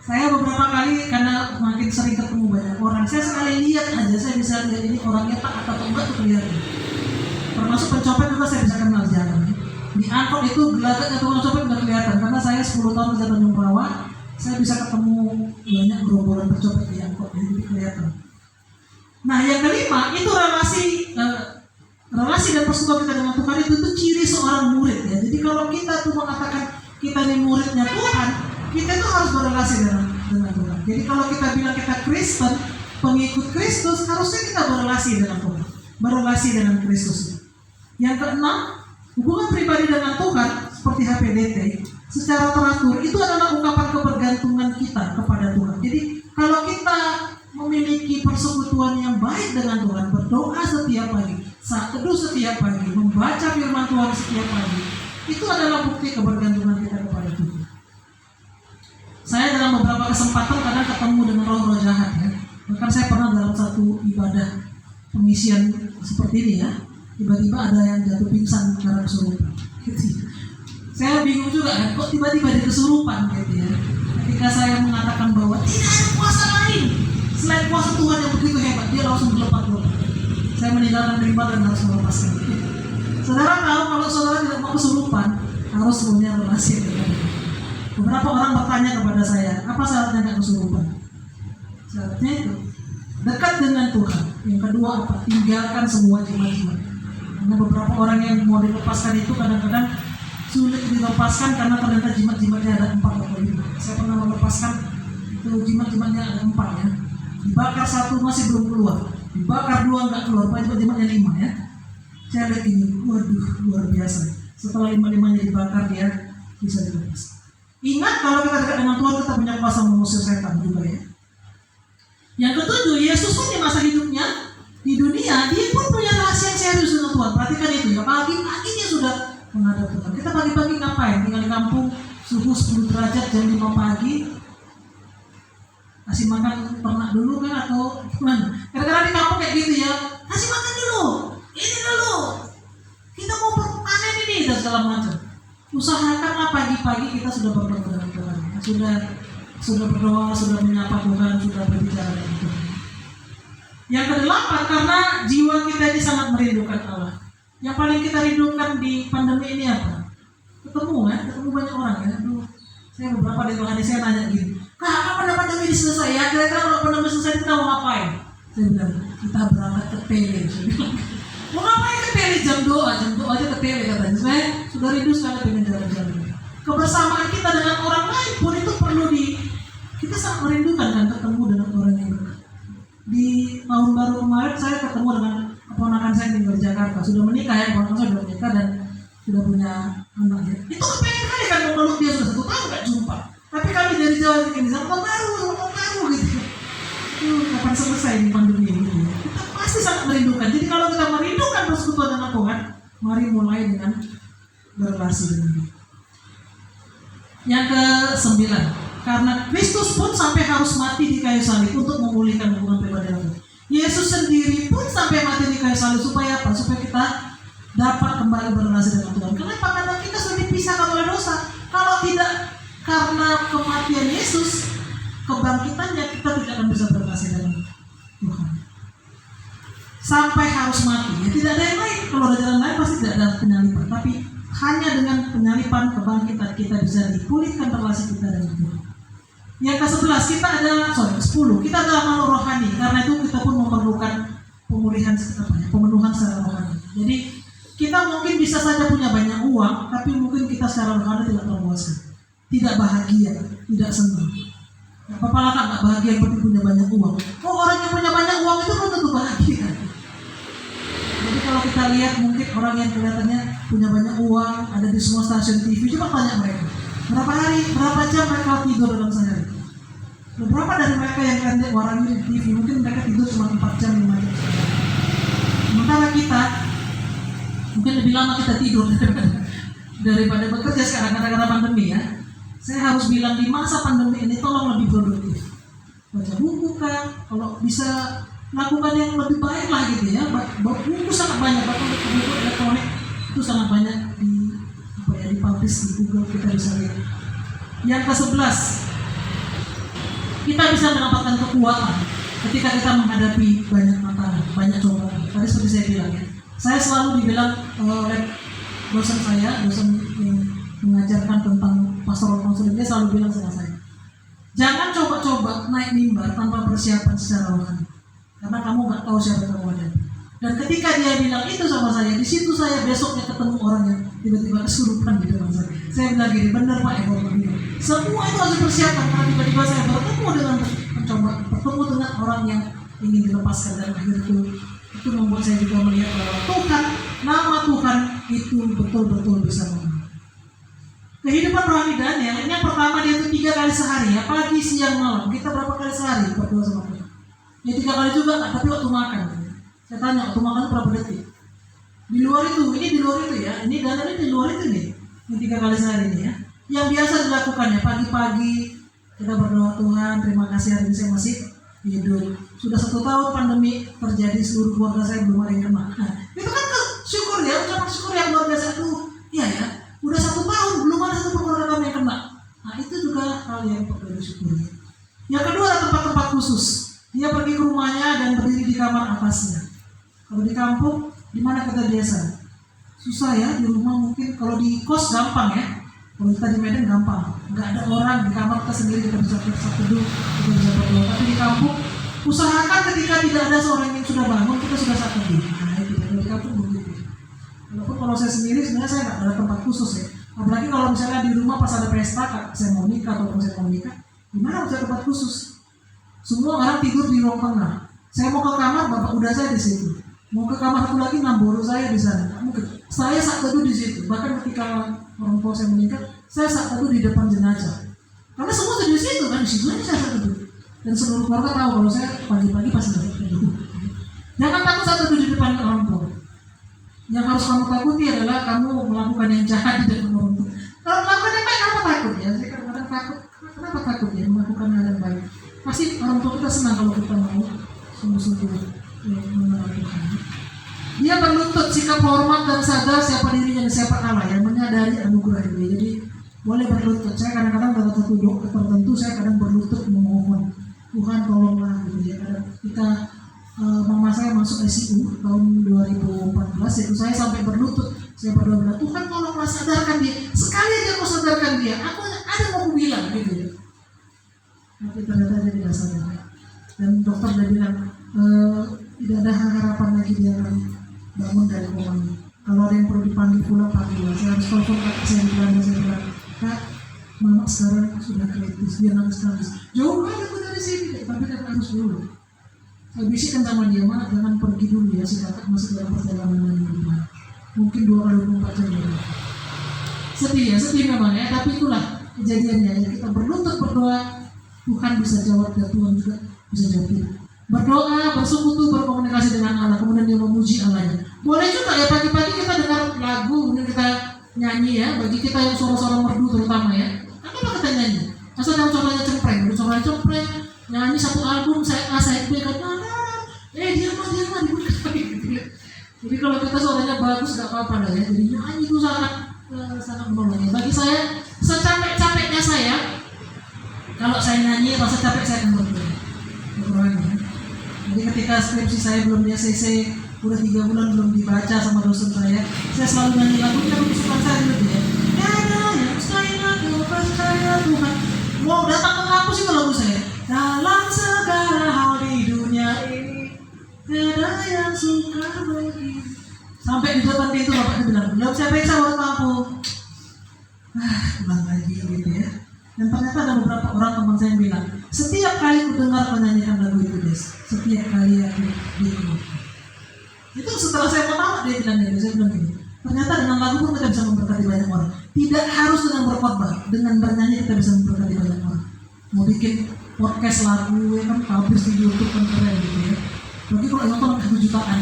Saya beberapa kali karena makin sering ketemu banyak orang, saya sekali lihat aja saya bisa lihat ini orangnya taat atau enggak tuh kelihatan. Termasuk pencopet juga saya bisa kenal jalan. Di angkot itu gelagatnya tukang copet nggak kelihatan karena saya 10 tahun kerja Tanjung Rawa, saya bisa ketemu banyak gerombolan pencopet di angkot jadi kelihatan. Nah yang kelima itu relasi dan persekutuan kita dengan Tuhan itu ciri seorang murid ya. Jadi kalau kita tuh mengatakan kita ini muridnya Tuhan, kita itu harus berrelasi dengan Tuhan. Jadi kalau kita bilang kita Kristen, pengikut Kristus, harusnya kita berrelasi dengan Tuhan, berrelasi dengan Kristus. Yang keenam, hubungan pribadi dengan Tuhan seperti HPDT secara teratur itu adalah ungkapan kebergantungan kita kepada Tuhan. Jadi kalau kita memiliki persekutuan yang baik dengan Tuhan, berdoa setiap pagi, saat teduh setiap pagi, membaca firman Tuhan setiap pagi, itu adalah bukti kebergantungan kita kepada Tuhan. Saya dalam beberapa kesempatan kadang ketemu dengan roh-roh jahat ya. Bahkan saya pernah dalam satu ibadah pengisian seperti ini ya, tiba-tiba ada yang jatuh pingsan karena kesurupan. Gitu. Saya bingung juga kan, kok tiba-tiba ada kesurupan gitu ya. Ketika saya mengatakan bahwa tidak ada kuasa lain selain kuasa Tuhan yang begitu hebat, dia langsung berlepat-lepat. Saya meninggalkan rimba dan harus melepaskan. Saudara tahu kalau saudara tidak mau kesurupan, harus punya relasi dengan Tuhan. Beberapa orang bertanya kepada saya, apa syaratnya nggak kesurupan? Syaratnya itu dekat dengan Tuhan. Yang kedua apa? Tinggalkan semua jimat-jimat. Karena beberapa orang yang mau dilepaskan itu kadang-kadang sulit dilepaskan karena ternyata jimat-jimatnya ada 4 atau 5. Saya pernah melepaskan itu jimat-jimatnya ada 4 ya. Dibakar 1 masih belum keluar, dibakar 2 nggak keluar, jimat-jimatnya 5 ya. Saya lihat ini, waduh luar biasa. Setelah 5-5-nya dibakar dia bisa dilepas. Ingat kalau kita dekat dengan Tuhan kita punya kuasa mengusir setan juga ya. Yang ketujuh, Yesus pun di masa hidupnya di dunia, dia pun punya rahasia yang serius dengan Tuhan. Perhatikan itu ya, pagi-pagi dia sudah menghadap Tuhan. Kita pagi-pagi ngapain? Tinggal di kampung, suhu 10 derajat jam 5 pagi, kasih makan ternak dulu kan atau gimana? Kadang-kadang di kampung kayak gitu ya, kasih makan dulu, ini dulu, kita mau panen ini dan segala macam. Usahakanlah pagi-pagi kita sudah berdoa dengan Tuhan, sudah berdoa, sudah menyapa Tuhan, sudah berbicara dengan Tuhan. Yang kedelapan, karena jiwa kita ini sangat merindukan Allah. Yang paling kita rindukan di pandemi ini apa? Ketemu banyak orang ya. Aduh, saya beberapa dari rohani saya nanya gini, Kak, kapan pandemi ini selesai ya? Kira-kira kalau pandemi selesai kita mau ngapain? Saya bilang, kita berangkat ke tele. Mau ngapain ke tele? Jam doa aja ke tele katanya. Saya sudah rindu sekali pengen jalan-jalan. Kebersamaan kita dengan orang lain pun itu perlu kita sangat merindukan kan ketemu dengan orang yang dekat. Di tahun baru kemarin saya ketemu dengan keponakan saya di Jakarta, sudah menikah ya, keponakan saya sudah menikah dan sudah punya anak ya. Itu kepengen kali kan memeluk dia, sudah 1 tahun gak jumpa. Tapi kami dari Jawa ini tahun baru gitu. Kapan selesai di pandemi ini? Kita pasti sangat merindukan. Jadi kalau kita merindukan persekutuan dengan Tuhan, mari mulai dengan berrelasi dengan Dia. Yang ke-9, karena Kristus pun sampai harus mati di kayu salib untuk memulihkan hubungan pribadi dengan Tuhan. Yesus sendiri pun sampai mati di kayu salib supaya apa? Supaya kita dapat kembali berrelasi dengan Tuhan. Kenapa? Karena kita sudah dipisahkan oleh dosa. Kalau tidak karena kematian Yesus, kebangkitannya, kita tidak akan bisa berrelasi dengan Tuhan. Sampai harus mati. Ya, tidak ada yang lain. Kalau ada jalan lain pasti tidak ada penyalipan. Tapi hanya dengan penyalipan kebangkitan kita bisa dipulihkan relasi kita dengan Tuhan. Yang ke-11, kita adalah ke-10, kita adalah makhluk rohani. Karena itu kita pun memerlukan pemulihan pemenuhan secara rohani. Jadi kita mungkin bisa saja punya banyak uang, tapi mungkin kita secara rohani tidak terpuaskan, tidak bahagia, tidak senang. Gak apa-apa lah kan, gak bahagia yang penting punya banyak uang. Oh, orang yang punya banyak uang itu belum tentu bahagia. Jadi kalau kita lihat mungkin orang yang kelihatannya punya banyak uang, ada di semua stasiun TV, coba tanya mereka, berapa jam mereka tidur dalam sehari? Beberapa dari mereka yang kalian warangi di TV, mungkin mereka tidur cuma 4 jam, 5 jam. Sementara kita, mungkin lebih lama kita tidur daripada bekerja sekarang karena pandemi ya. Saya harus bilang di masa pandemi ini tolong lebih produktif. Baca buku kan, kalau bisa lakukan yang lebih baik lah gitu ya. Buku sangat banyak, bahkan buku elektronik itu sangat banyak dipublish di Google, kita bisa lihat. Yang ke-11, kita bisa mendapatkan kekuatan ketika kita menghadapi banyak tantangan, banyak cobaan. Tadi seperti saya bilang ya, saya selalu dibilang oleh dosen yang mengajarkan tentang pastoral counseling, dia selalu bilang sama saya, jangan coba-coba naik mimbar tanpa persiapan secara rohani, karena kamu nggak tahu siapa yang kamu hadapi. Dan ketika dia bilang itu sama saya, di situ saya besoknya ketemu orang yang tiba-tiba kesurupan di depan saya. Saya bilang gini, benar Pak Eko bilang, semua itu harus dipersiapkan, karena tiba-tiba saya bertemu dengan orang yang ingin dilepaskan, dan akhirnya itu membuat saya juga melihat bahwa Tuhan, nama Tuhan itu betul-betul bisa membantu. Kehidupan rohani Daniel, yang pertama dia itu 3 kali sehari ya, pagi, siang, malam. Kita berapa kali sehari berdoa sama Tuhan? Ya 3 kali juga kan, tapi waktu makan. Saya tanya, waktu makan berapa detik? Di luar itu, ini di luar itu ya, ini Daniel ini di luar itu nih. Ini 3 kali sehari ini ya. Yang biasa dilakukan ya, pagi-pagi kita berdoa, Tuhan terima kasih hari ini saya masih hidup. Sudah 1 tahun pandemi terjadi, seluruh keluarga saya belum ada yang kena. Nah, itu kan syukur ya, ucapan syukur yang luar biasa. Iya ya, udah 1 tahun belum ada satu keluarga kami yang kena. Nah itu juga hal yang perlu disyukuri. Yang kedua ada tempat-tempat khusus. Dia pergi ke rumahnya dan berdiri di kamar atasnya. Kalau di kampung, di mana kita biasa? Susah ya, di rumah mungkin. Kalau di kos gampang ya. Kalau kita di Medan gampang. Nggak ada orang, di kamar kita sendiri, kita bisa teduh, kita bisa berdoa. Tapi di kampung, usahakan ketika tidak ada seorang yang sudah bangun, kita sudah saat teduh. Nah itu, kalau di kampung begitu. Walaupun kalau saya sendiri, sebenarnya saya nggak ada tempat khusus ya. Apalagi kalau misalnya di rumah pas ada pesta, saya mau nikah atau saya mau nikah, di mana ada tempat khusus? Semua orang tidur di ruang tengah. Saya mau ke kamar, bapak udah saya di situ. Mau ke kamar satu lagi, namburu saya di sana. Mungkin saya saat teduh di situ. Bahkan ketika orang tua saya meninggal, saya saat teduh di depan jenazah. Karena semua di situ kan, di situ aja saya teduh. Dan seluruh keluarga tahu kalau saya pagi-pagi pasti Jangan takut saat teduh di depan orang tua. Yang harus kamu takuti adalah kamu melakukan yang jahat di depan orang tua. Kalau melakukan yang baik, kenapa takut ya? Saya kadang-kadang takut. Kenapa takut ya melakukan hal yang baik? Pasti orang tua kita senang kalau kita mau sungguh-sungguh mengenal Tuhan. Dia berlutut, sikap hormat dan sadar siapa dirinya dan siapa Allah, yang menyadari anugerah ini. Jadi boleh berlutut. Saya kadang-kadang dalam satu doa tertentu saya kadang berlutut memohon Tuhan tolonglah gitu ya. Kadang kita mama saya masuk ICU tahun 2014 itu saya sampai berlutut. Saya berdoa bilang, Tuhan tolonglah sadarkan dia. Sekali aja kau sadarkan dia, aku ada mau bilang gitu ya. Tapi ternyata dia tidak sadar. Dan dokter dia bilang tidak ada harapan lagi dia akan bangun dari komanya. Kalau ada yang perlu dipanggil pulang, panggil. Saya harus telepon kakak saya di Belanda. Saya bilang, Kak, mama sekarang sudah kritis, dia nangis-nangis. Jauh banget aku dari sini, tapi kan harus dulu. Saya bisikkan sama dia, Mak, jangan pergi dulu ya, si kakak masih dalam perjalanan di rumah. Mungkin 2 kali 24 jam ya. Sedih memang ya, tapi itulah kejadiannya. Ya, kita berlutut berdoa, Tuhan bisa jawab dan Tuhan juga bisa jawab kita. Berdoa, bersekutu, berkomunikasi dengan Allah, kemudian dia memuji Allahnya. Boleh juga ya pagi-pagi kita dengar lagu, kemudian kita nyanyi ya. Bagi kita yang suara-suara merdu terutama ya, apa kita nyanyi? Asal yang suaranya cempreng, nyanyi satu album saya A, saya B, kan dia mah dibuka. Jadi kalau kita suaranya bagus gak apa-apa lah ya. Jadi nyanyi itu sangat menolong. Bagi saya, secapek-capeknya saya, kalau saya nyanyi rasa capek saya akan berdoa. Jadi ketika skripsi saya belum di ACC, udah 3 bulan belum dibaca sama dosen saya selalu nyanyi lagu yang kesukaan saya dulu ya. Ada yang saya percaya Tuhan. Mau datang ke kampus itu lagu saya. Dalam segala hal di dunia ini, ada yang suka begini. Sampai di depan pintu bapaknya bilang, belum saya periksa buat lampu. Ulang lagi gitu ya. Dan ternyata ada beberapa orang teman saya yang bilang, setiap kali aku dengar menyanyikan lagu itu, Des, setiap kali aku bingung. Itu setelah saya pertama dia bilang gitu, saya bilang gini, ternyata dengan lagu pun kita bisa memberkati banyak orang. Tidak harus dengan berkhotbah, dengan bernyanyi kita bisa memberkati banyak orang. Mau bikin podcast lagu ya kan, publish di YouTube kan keren gitu ya. Bagi kalau nonton 1 jutaan.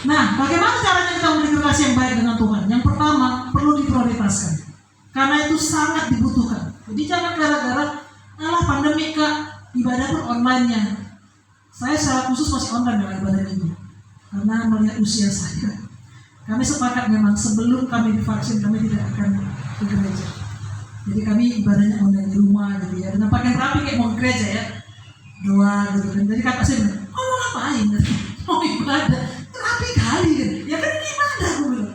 Nah, bagaimana caranya kita memberi relasi yang baik dengan Tuhan? Yang pertama, perlu diprioritaskan. Karena itu sangat dibutuhkan. Jadi jangan gara-gara pandemi Kak, ibadah pun online-nya. Saya secara khusus masih online dalam ibadah ini. Karena melihat usia saya. Kami sepakat memang sebelum kami divaksin kami tidak akan ke gereja. Jadi kami ibadahnya online di rumah gitu ya. Dengan pakaian rapi kayak mau ke gereja ya. Doa gitu kan. Jadi kata saya bilang, oh mau ngapain? Mau ibadah. Rapi kali kan. Ya kan ini ibadah aku bilang.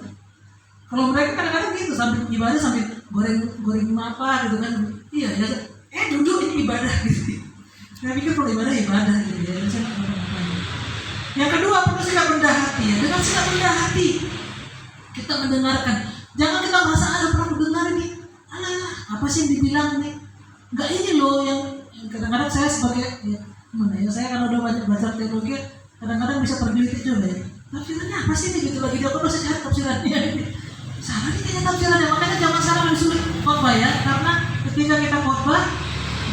Kalau mereka kadang-kadang gitu sambil ibadah sambil goreng apa gitu kan. Iya ya. Duduk ini ibadah gitu. Saya pikir kalau ibadah gitu ya. Saya nggak ngapain. Yang kedua perlu sikap rendah hati ya. Dengan sikap rendah hati kita mendengarkan. Jangan kita merasa ada pernah mendengar ini. Alah, apa sih yang dibilang nih? Enggak ini loh yang kadang-kadang saya sebagai saya kalau udah banyak belajar teologi kadang-kadang bisa tergelitik juga ya. Tafsirannya apa sih nih gitu lagi dia kok masih cari tafsirannya. Salah nih kayaknya tafsirannya, makanya zaman sekarang lebih sulit khotbah ya, karena ketika kita khotbah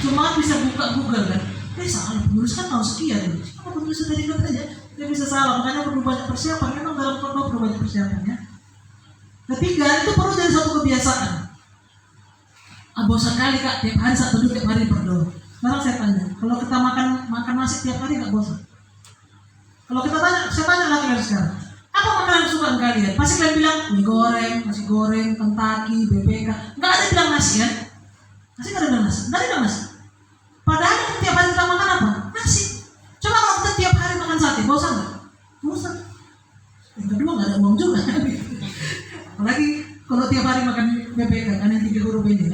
cuma bisa buka Google kan. Salah, penulis kan tahu sekian nih. Siapa penulis dari Google aja? Dia bisa salah, makanya perlu banyak persiapan. Memang dalam khotbah perlu banyak persiapannya. Ketiga, itu perlu jadi satu kebiasaan. Bosan kali Kak, tiap hari saat duduk tiap hari berdoa. Sekarang saya tanya, kalau kita makan nasi tiap hari nggak bosan? Kalau kita tanya, saya tanya lagi dari sekarang, apa makanan kesukaan kalian? Pasti kalian bilang mie goreng, nasi goreng, Kentucky, BPK. Nggak ada bilang nasi kan? Pasti nggak ada bilang nasi. Nggak ada bilang nasi. Padahal tiap hari kita makan apa? Nasi. Coba kalau kita tiap hari makan sate, bosan nggak? Bosan. Yang kedua nggak ada uang juga. Apalagi kalau tiap hari makan BPK kan yang 3 huruf ini.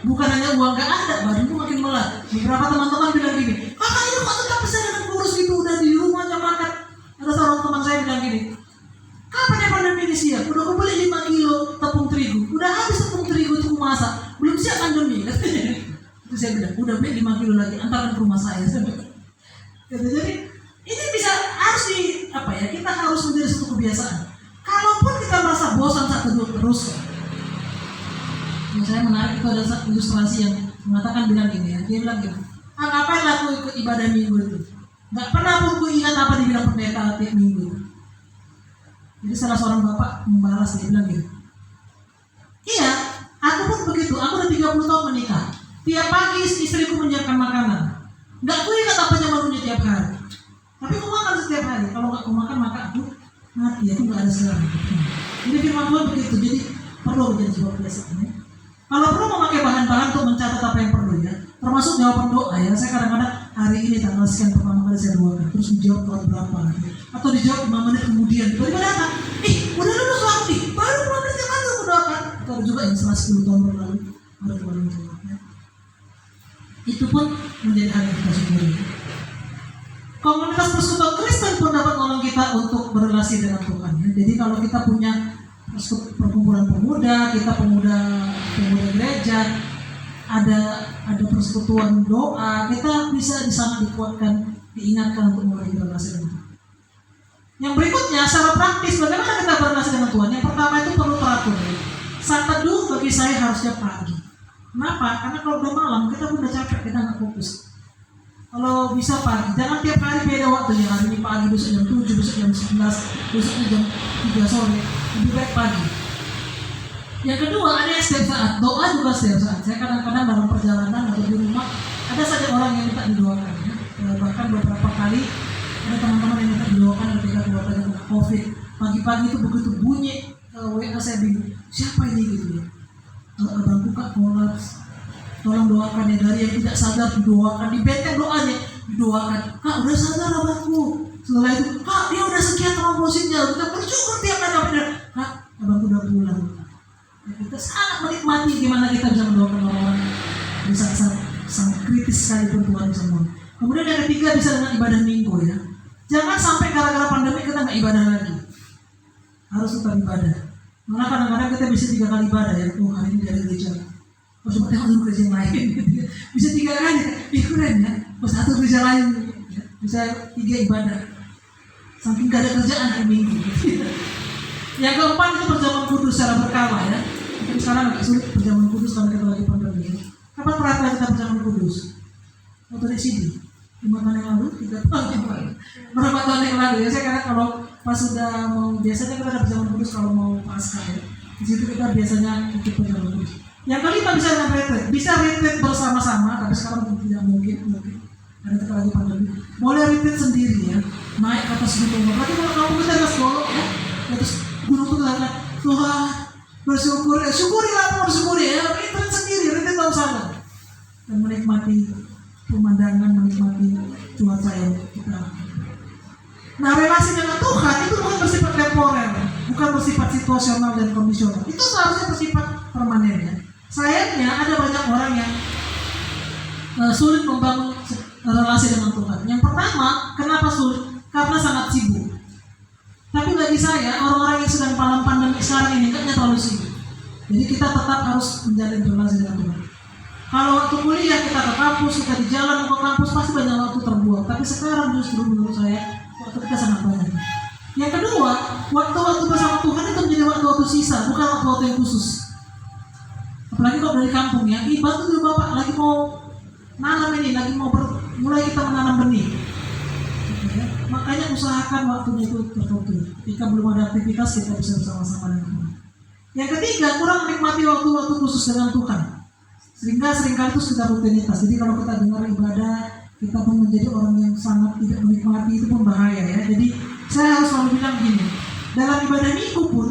Bukan hanya uang nggak ada, badanmu makin melat. Beberapa teman-teman bilang gini, kakak ini kok tetap bisa dengan kurus gitu, udah di rumah aja makan. Ada seorang teman saya bilang gini, kapan ya pandemi ini siap? Udah aku beli 5 kilo tepung terigu, udah habis tepung terigu itu masak, belum siap pandemi. Itu saya bilang, udah beli 5 kilo lagi, antarkan ke rumah saya. Jadi ini bisa harus kita harus menjadi satu kebiasaan. Kalaupun kita merasa bosan saat duduk terus, yang saya menarik itu ada satu ilustrasi yang mengatakan bilang gini ya, dia bilang gini, ngapain aku ikut ibadah minggu itu? Nggak pernah pun ku ingat apa dibilang pendeta tiap minggu. Jadi salah seorang bapak membalas, dia bilang gitu, iya, aku pun begitu, aku udah 30 tahun menikah. Tiap pagi istriku menyiapkan makanan. Nggak ku ingat apa menunya tiap hari. Tapi aku makan setiap hari. Kalau nggak aku makan, maka aku mati, aku nggak ada selera. Jadi firman Tuhan begitu, jadi perlu menjadi sebuah kebiasaan ya. Kalau perlu memakai bahan-bahan untuk mencatat apa yang perlu ya, termasuk jawaban doa ya. Saya kadang-kadang hari ini tanggal sekian pertama kali saya doakan, terus dijawab tahun berapa gitu. Atau dijawab 5 menit kemudian, tiba-tiba datang, udah lulus waktu nih, baru 5 menit yang lalu aku doakan. Atau ada juga yang setelah 10 tahun berlalu, baru Tuhan menjawabnya. Itu pun menjadi hal yang kita syukuri. Komunitas persekutuan Kristen pun dapat menolong kita untuk berrelasi dengan Tuhan ya. Jadi kalau kita punya perkumpulan pemuda, kita pemuda gereja, ada persekutuan doa, kita bisa di sana dikuatkan, diingatkan untuk mulai berrelasi dengan Tuhan. Yang berikutnya, secara praktis bagaimana kita berrelasi dengan Tuhan? Yang pertama itu perlu teratur. Saat teduh bagi saya harusnya pagi. Kenapa? Karena kalau udah malam kita pun udah capek, kita nggak fokus. Kalau bisa pagi, jangan tiap hari beda waktunya. Hari ini pagi, besok jam 7, besok jam 11, besoknya jam 3 sore. Lebih baik pagi. Yang kedua, ada yang setiap saat. Doa juga setiap saat. Saya kadang-kadang dalam perjalanan atau di rumah ada saja orang yang minta didoakan ya. Bahkan beberapa kali ada teman-teman yang minta didoakan ketika keluarganya kena COVID. Pagi-pagi itu begitu bunyi WA, saya bingung, siapa ini gitu ya. Abangku Kak kolaps, tolong doakan ya. Dari yang tidak sadar didoakan, dibenteng doanya, didoakan. Kak udah sadar abangku. Setelah itu, Kak dia udah sekian trombositnya, kita bersyukur tiap hari. Kak abangku udah pulang. Ya, kita sangat menikmati gimana kita bisa mendoakan orang-orang di saat-saat sangat kritis sekalipun Tuhan semua. Kemudian yang ketiga bisa dengan ibadah minggu ya. Jangan sampai gara-gara pandemi kita nggak ibadah lagi. Harus tetap ibadah. Malah kadang-kadang kita bisa 3 kali ibadah ya. Oh hari ini dari gereja. Oh coba tengok dulu gereja yang lain. Bisa 3 kali. Keren ya. Oh 1 gereja lain. Bisa 3 ibadah. Saking gak ada kerjaan hari minggu. Yang keempat itu perjamuan kudus secara berkala ya. Mungkin sekarang agak sulit perjamuan kudus karena kita lagi pandemi. Kapan terakhir kita perjamuan kudus? Waktu di sini 5 tahun yang lalu, 3 tahun yang lalu. Berapa tahun yang lalu ya? Saya kira kalau pas sudah mau, biasanya kita ada perjamuan kudus kalau mau pasca ya. Di situ kita biasanya ikut perjamuan kudus. Yang kelima bisa dengan retreat. Bisa retreat bersama-sama, tapi sekarang tidak mungkin. Karena kita lagi pandemi. Boleh retreat sendiri ya. Naik ke atas gunung. Berarti kalau kamu kita atas golok ya. Terus gunung itu adalah Tuhan bersyukur. Syukurilah apa bersyukuri ya. Retreat sendiri, retreat tahu sana. Dan menikmati pemandangan, menikmati cuaca yang kita. Nah relasi dengan Tuhan itu bukan bersifat temporer, bukan bersifat situasional dan kondisional. Itu seharusnya bersifat permanen ya. Sayangnya ada banyak orang yang sulit membangun relasi dengan Tuhan. Yang pertama, kenapa sulit? Karena sangat sibuk. Tapi bagi saya, orang-orang yang sedang dalam pandemi sekarang ini enggaknya terlalu sibuk. Jadi kita tetap harus menjalin relasi dengan Tuhan. Kalau waktu kuliah kita ke kampus, kita di jalan ke kampus pasti banyak waktu terbuang. Tapi sekarang justru menurut saya waktu kita sangat banyak. Yang kedua, waktu-waktu bersama Tuhan itu menjadi waktu-waktu sisa, bukan waktu-waktu yang khusus. Apalagi kalau dari kampung ya, bantu dulu bapak lagi mau nanam ini, lagi mau mulai kita menanam benih. Ya, makanya usahakan waktunya itu tertentu. Jika belum ada aktivitas kita bisa bersama-sama dengan Tuhan. Yang ketiga, kurang menikmati waktu-waktu khusus dengan Tuhan. Sehingga seringkali itu sudah rutinitas. Jadi kalau kita dengar ibadah, kita pun menjadi orang yang sangat tidak menikmati, itu pun bahaya ya. Jadi saya harus selalu bilang gini, dalam ibadah minggu pun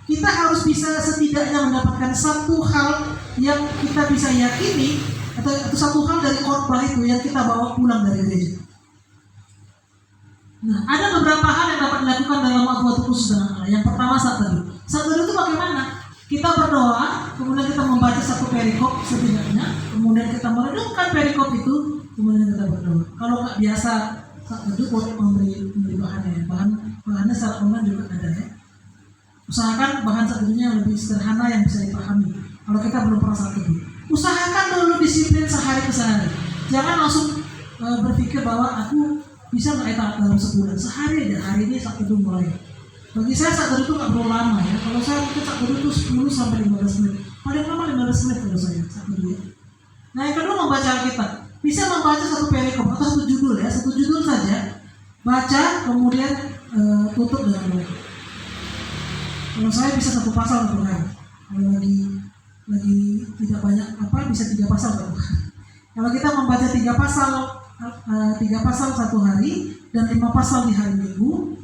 kita harus bisa setidaknya mendapatkan satu hal yang kita bisa yakini atau satu hal dari khotbah itu yang kita bawa pulang dari gereja. Nah, ada beberapa hal yang dapat dilakukan dalam waktu-waktu khusus dengan Allah. Yang pertama saat teduh. Saat teduh itu bagaimana? Kita berdoa, kemudian kita membaca satu perikop setidaknya, kemudian kita merenungkan perikop itu, kemudian kita berdoa. Kalau nggak biasa saat teduh, boleh memberi bahannya. Bahannya secara online juga ada ya. Usahakan bahan saat teduhnya yang lebih sederhana yang bisa dipahami. Kalau kita belum pernah saat teduh, usahakan dulu disiplin sehari ke sehari. Jangan langsung berpikir bahwa aku bisa nggak dalam sebulan, sehari aja, hari ini saat teduh mulai. Bagi saya saat teduh itu nggak perlu lama ya. Kalau saya mungkin saat teduh itu 10 sampai 15 menit. Paling lama 15 menit kalau saya saat teduh ya. Nah yang kedua membaca Alkitab. bisa membaca satu perikop atau satu judul ya, satu judul saja, baca kemudian tutup dengan baik. Kalau saya bisa satu pasal per hari. Kalau lagi tidak banyak bisa 3 pasal per hari. Kalau kita membaca 3 pasal satu hari dan 5 pasal di hari Minggu,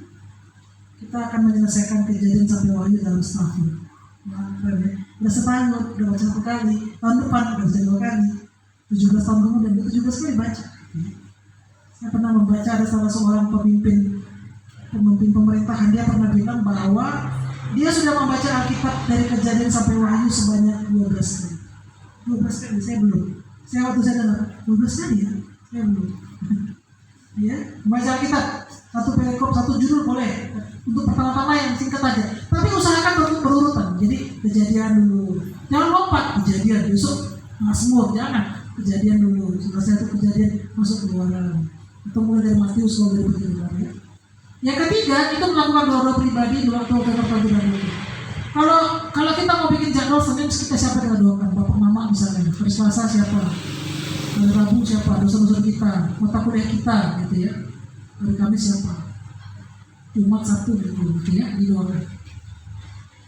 kita akan menyelesaikan Kejadian sampai Wahyu dalam setahun. Nah, udah setahun, udah baca 1 kali, tahun depan udah baca 2 kali, 17 tahun kemudian 17 kali baca. Saya pernah membaca ada salah seorang pemimpin pemerintahan, dia pernah bilang bahwa dia sudah membaca Alkitab dari Kejadian sampai Wahyu sebanyak 12 kali. 12 kali, saya belum. Saya waktu saya dengar 12 kali ya, saya belum. Ya, membaca Alkitab satu perikop, satu judul boleh. Untuk pertama-tama yang singkat aja. Tapi usahakan untuk berurutan. Jadi Kejadian dulu. Jangan lompat Kejadian besok Mazmur, jangan. Kejadian dulu. Selesai itu Kejadian masuk Keluaran. Atau mulai dari Matius kalau dari Perjanjian ya. Yang ketiga itu melakukan doa pribadi di waktu pagi. Kalau kita mau bikin jadwal Senin, kita siapa kita doakan? Bapak Mama misalnya. Hari Selasa siapa? Hari Rabu siapa? Dosa-dosa kita, mata kuliah kita, gitu ya. Hari Kamis siapa? Jumat, Sabtu, gitu ya, didoakan.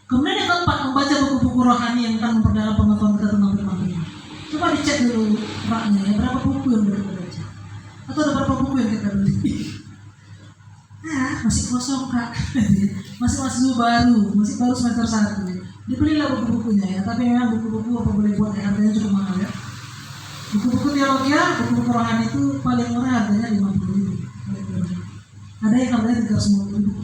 Kemudian yang keempat, membaca buku-buku rohani yang akan memperdalam pengetahuan kita tentang firman Tuhan. Coba dicek dulu raknya ya, berapa buku yang kita baca? Atau ada berapa buku yang kita beli? Nah, masih kosong kak, masih baru semester 1 ya. Dibelilah buku-bukunya ya, tapi memang buku-buku apa boleh buat ya, harganya cukup mahal ya. Buku-buku teologi, buku-buku rohani itu paling murah harganya 50.000. Ada yang harganya 350.000.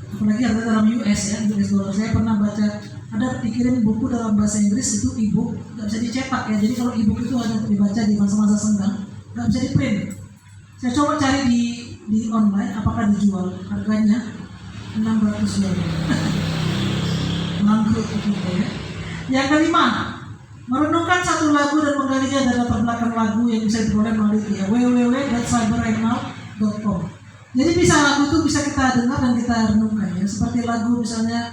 Apalagi harga dalam US ya, US dollar. Saya pernah baca ada dikirim buku dalam bahasa Inggris itu e-book, nggak bisa dicetak ya. Jadi kalau e-book itu hanya dibaca di masa-masa senggang, nggak bisa di print. Saya coba cari di online, apakah dijual? Harganya $600. Mangkrut gitu ya. Yang kelima, merenungkan satu lagu dan menggalinya dari latar belakang lagu yang bisa diperoleh melalui www.cyberandnow.com. Jadi bisa lagu itu bisa kita dengar dan kita renungkan ya. Seperti lagu misalnya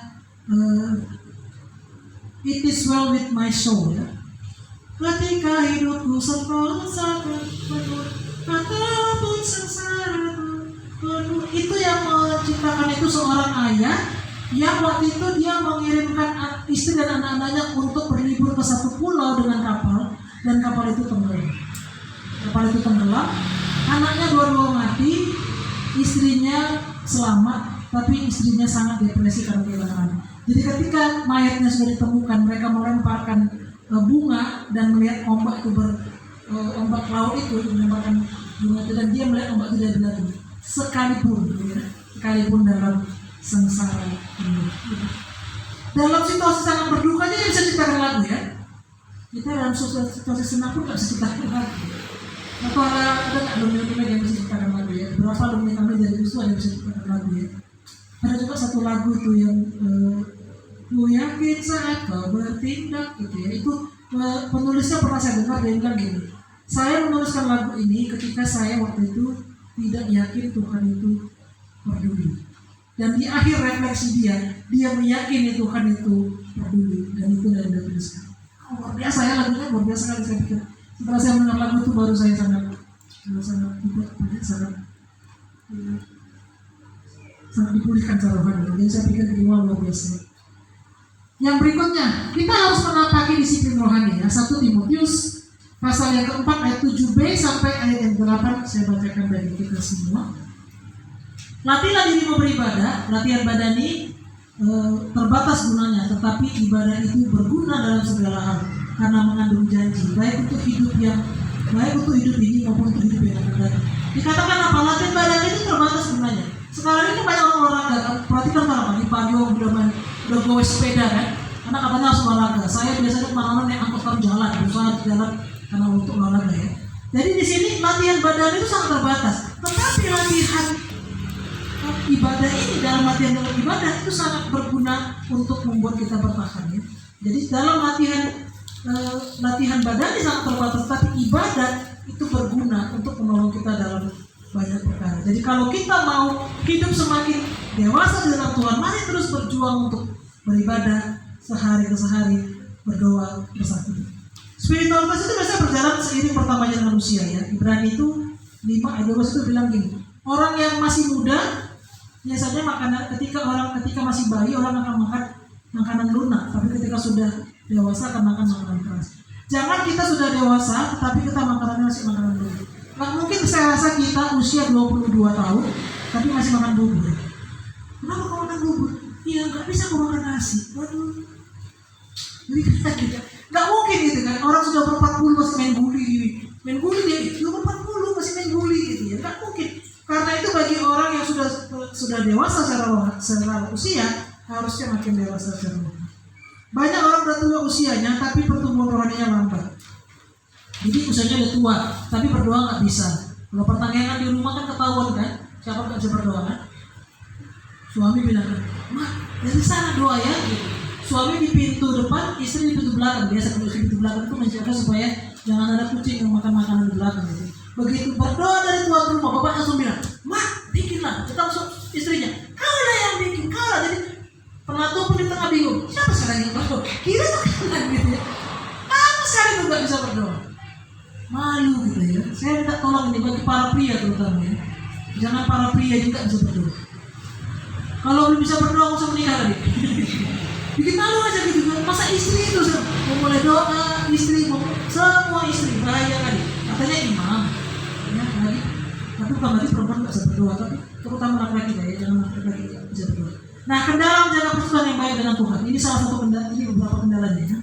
It is well with my soul ya. Ketika hidupku sangat penuh ataupun sengsara penuh, itu yang menciptakan itu seorang ayah yang waktu itu dia mengirimkan istri dan anak-anaknya untuk berlibur ke satu pulau dengan kapal, dan kapal itu tenggelam. Anaknya dua-dua mati, istrinya selamat, tapi istrinya sangat depresi karena kehilangan. Jadi ketika mayatnya sudah ditemukan, mereka melemparkan bunga dan melihat ombak itu ombak laut itu melemparkan bunga itu, dan dia melihat ombak itu dari belakang. Sekalipun dalam sengsara ini. Dalam situasi sangat berduka dia bisa ciptakan lagu ya. Kita dalam situasi senang pun nggak bisa ciptakan lagu. Atau ada nggak alumni yang bisa ciptakan lagu ya? Berapa alumni kami dari USU yang bisa ciptakan lagu ya? Ada juga satu lagu itu yang ku yakin saat kau bertindak gitu ya. Itu penulisnya pernah saya dengar, dia bilang gini, saya menuliskan lagu ini ketika saya waktu itu tidak yakin Tuhan itu peduli. Dan di akhir refleksi dia meyakini Tuhan itu peduli, dan itu dari tuliskan. Luar biasa ya lagunya, luar biasa sekali. Saya pikir setelah saya mendengar lagu itu baru saya sangat dipulihkan secara rohani. Jadi saya pikir ini luar biasa. Yang berikutnya, kita harus menapaki disiplin rohani ya. 1 Timotius pasal yang keempat ayat 7b sampai ayat yang 8 saya bacakan dari kita semua. Latihlah dirimu beribadah, latihan badani terbatas gunanya, tetapi ibadah itu berguna dalam segala hal karena mengandung janji, baik untuk hidup ini maupun untuk hidup yang akan datang. Dikatakan apa? Latihan badani itu terbatas gunanya. Sekarang ini banyak orang olahraga, perhatikan kalau pagi udah goes sepeda kan, karena katanya harus olahraga. Saya biasanya kemana-mana naik angkot jalan, berusaha jalan karena untuk olahraga ya. Jadi di sini latihan badan itu sangat terbatas, tetapi latihan ibadah ini, dalam latihan ibadah itu sangat berguna untuk membuat kita bertahan ya. Jadi dalam latihan badan ini sangat terbatas, tapi ibadah itu berguna untuk menolong kita dalam banyak perkara. Jadi kalau kita mau hidup semakin dewasa di dalam Tuhan, mari terus berjuang untuk beribadah sehari ke sehari, berdoa bersatu Spiritualitas itu biasanya berjalan seiring bertambahnya dengan usia ya. Ibrani itu 5 ayat 12 itu bilang gini, orang yang masih muda biasanya ketika masih bayi orang akan makan makanan lunak, tapi ketika sudah dewasa akan makan makanan keras. Jangan kita sudah dewasa tetapi kita makanannya masih makanan lunak. Nggak mungkin saya rasa kita usia 22 tahun tapi masih makan bubur. Kenapa kau makan bubur? Iya nggak bisa kau makan nasi. Waduh. Jadi kita nggak mungkin gitu kan. Orang sudah ber-40 masih main guli dia itu ber-40 masih main guli gitu ya. Nggak mungkin. Karena itu bagi orang yang sudah dewasa secara usia harusnya makin dewasa secara rohani. Banyak orang udah tua usianya tapi pertumbuhan rohaninya lambat. Jadi usianya udah tua tapi berdoa nggak bisa. Kalau pertanyaan di rumah kan ketahuan kan, siapa nggak bisa berdoa kan? Suami bilang kan, "Mak, dari sana doa ya." Gitu. Suami di pintu depan, istri di pintu belakang. Biasa kalau di pintu belakang itu menjaga supaya jangan ada kucing yang makan makanan di belakang. Gitu. Begitu berdoa dari tuan rumah, bapak langsung bilang, "Mak, bikinlah." Kita langsung istrinya, "Kau lah yang bikin, kau lah." Jadi penatu pun di tengah bingung, siapa sekarang yang berdoa? Kira tuh kanan gitu ya. Apa sekali tuh nggak bisa berdoa? Malu gitu ya. Saya minta tolong ini bagi para pria terutama ya. Jangan para pria juga bisa berdoa. Kalau belum bisa berdoa, nggak usah menikah lagi. Bikin malu aja gitu kan. Masa istri itu mau mulai doa, semua istri bahaya kali. Katanya imam, ya lagi. Tapi bukan berarti perempuan nggak bisa berdoa, tapi terutama laki-laki ya, jangan laki-laki nggak bisa berdoa. Nah, kendala menjaga persekutuan yang baik dengan Tuhan. Ini salah satu kendala, ini beberapa kendalanya. Ya.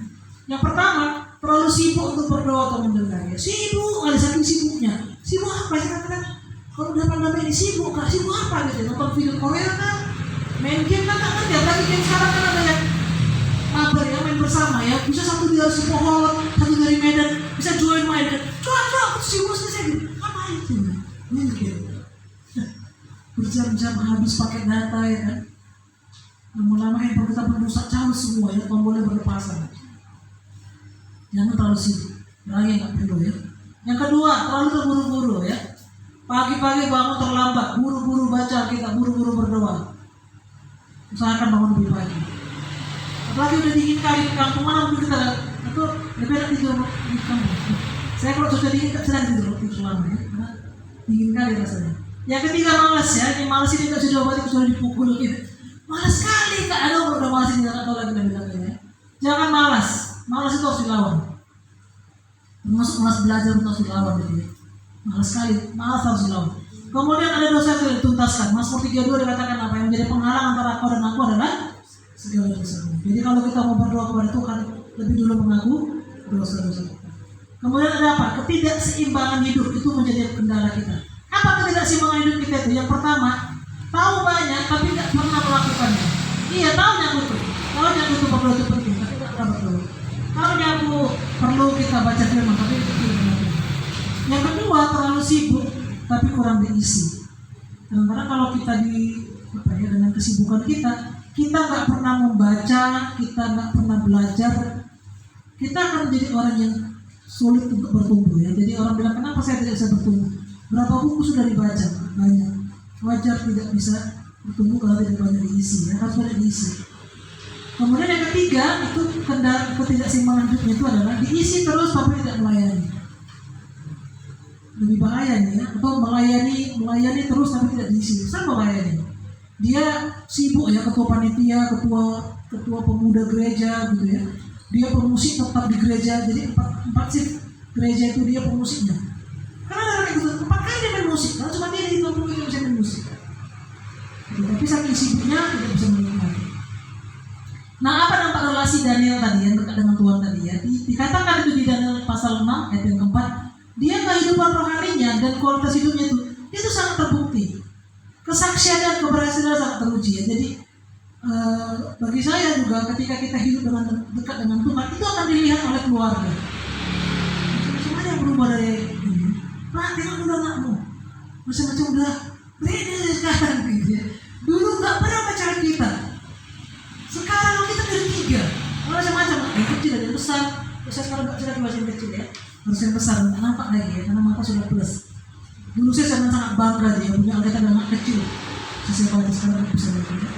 Yang pertama, terlalu sibuk untuk berdoa atau mendengar. Ya. Sibuk, ada saking sibuknya. Sibuk apa sih kadang-kadang? Kalau udah pandemi ini sibuk, nggak sibuk apa gitu? Nonton film Korea kan? Main game kan nggak ngerti. Apalagi game sekarang kan ada yang mabar ya, main bersama ya. Bisa satu dari Pohon, satu dari Medan, bisa join main kan? Coba, aku sibuk selesai gitu. Apa itu? Main game. Berjam-jam habis pakai data ya kan? Lama-lama handphone kita merusak jauh semua ya, tombolnya berlepasan. Jangan terlalu sibuk, lagi nggak perlu ya. Yang kedua, terlalu terburu-buru ya. Pagi-pagi bangun terlambat, buru-buru baca kita, buru-buru berdoa. Usahakan bangun lebih pagi. Apalagi udah dingin kali di kampung mana mungkin kita atau lebih enak tidur di kampung. Saya kalau cuaca dingin tak sedang tidur lama ya, karena dingin kali rasanya. Yang ketiga malas ya, ini malas ini nggak sudah obat itu sudah dipukul gitu. Malas sekali kak, aduh udah malas ini nggak tahu lagi bilangnya. Jangan malas itu harus dilawan. Termasuk malas belajar harus dilawan gitu ya. Malas sekali, malas harus dilawan. Kemudian ada dosa yang dituntaskan. Mazmur 32 dikatakan apa yang menjadi penghalang antara aku dan aku adalah segala dosa. Jadi kalau kita mau berdoa kepada Tuhan, lebih dulu mengaku dosa-dosa kita. Kemudian ada apa? Ketidakseimbangan hidup itu menjadi kendala kita. Apa ketidakseimbangan hidup kita itu? Yang pertama, tahu banyak tapi tidak pernah melakukannya. Iya, tahunya aku berdoa itu penting, tapi tidak pernah berdoa. Tahunya aku perlu kita baca firman, tapi tidak melakukan. Yang kedua, terlalu sibuk tapi kurang diisi. Kadang-kadang kalau kita dengan kesibukan kita nggak pernah membaca, kita nggak pernah belajar, kita akan menjadi orang yang sulit untuk bertumbuh ya. Jadi orang bilang, kenapa saya tidak bisa bertumbuh? Berapa buku sudah dibaca? Banyak. Wajar tidak bisa bertumbuh kalau tidak banyak diisi ya, harus banyak diisi. Kemudian yang ketiga itu ketidakseimbangan hidupnya itu adalah diisi terus tapi tidak melayani. Lebih bahaya nih ya, atau melayani terus tapi tidak diisi. Sama melayani. Dia sibuk ya, ketua panitia, ketua pemuda gereja gitu ya. Dia pemusik tetap di gereja, jadi empat shift gereja itu dia pemusiknya. Karena ada orang itu 4 kali dia main musik, karena cuma dia di 20 yang bisa main musik. Tapi saking sibuknya tidak bisa menikmati. Nah, apa dampak relasi Daniel tadi yang dekat dengan Tuhan tadi ya? Dikatakan itu di Daniel pasal 6 ayat yang keempat, dia kehidupan rohaninya dan kualitas hidupnya itu sangat terbukti. Kesaksian dan keberhasilan sangat teruji ya. Jadi bagi saya juga ketika kita hidup dengan dekat dengan Tuhan itu akan dilihat oleh keluarga. Macam-macam yang berubah dari ini. Pak, tengok dulu anakmu. Macam-macam udah beda sekarang gitu ya. Dulu nggak pernah pacaran kita. Sekarang kita dari 3. Macam-macam. Yang kecil ada yang besar. Saya sekarang nggak cerita yang kecil ya. Harus yang besar, nampak lagi ya, karena mata sudah plus. Dulu saya sangat bangga dia punya anak kecil. Saya sekarang bisa lihat ya.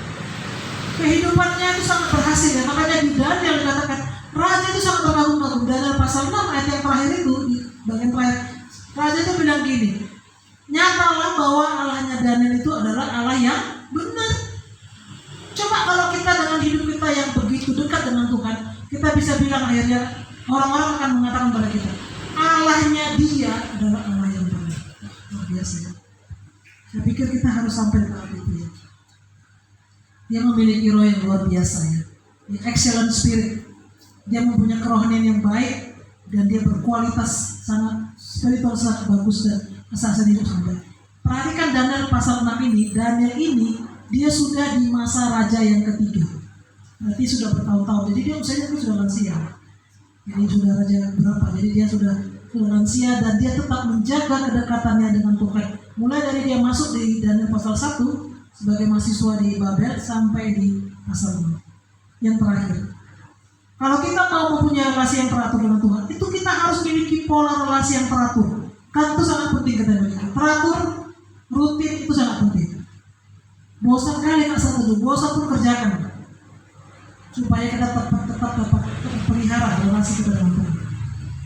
Kehidupannya itu sangat berhasil ya. Makanya di Daniel dikatakan Raja itu sangat terkagum-kagum. Daniel pasal 6 ayat yang terakhir itu, di bagian terakhir, Raja itu bilang gini, nyatalah bahwa Allahnya Daniel itu adalah Allah yang benar. Coba kalau kita dengan hidup kita yang begitu dekat dengan Tuhan, kita bisa bilang akhirnya orang-orang akan mengatakan pada kita, Allahnya dia adalah Allah yang benar. Luar biasa ya. Saya pikir kita harus sampai ke tahap itu ya. Dia memiliki roh yang luar biasa ya. Dia excellent spirit. Dia mempunyai kerohanian yang baik dan dia berkualitas sangat spiritual, sangat bagus dan kesaksian hidup sangat baik. Perhatikan Daniel pasal 6 ini. Daniel ini dia sudah di masa raja yang ketiga. Berarti sudah bertahun-tahun. Jadi dia usianya itu sudah lansia. Jadi sudah raja berapa? Jadi dia sudah lansia dan dia tetap menjaga kedekatannya dengan Tuhan. Mulai dari dia masuk di Daniel pasal 1 sebagai mahasiswa di Babel sampai di pasal 6 yang terakhir. Kalau kita mau mempunyai relasi yang teratur dengan Tuhan, itu kita harus memiliki pola relasi yang teratur. Kan itu sangat penting kata mereka. Teratur, rutin itu sangat penting. Bosan kali tak satu dulu, bosan pun kerjakan. Supaya kita tetap dapat pelihara relasi kita dengan Tuhan.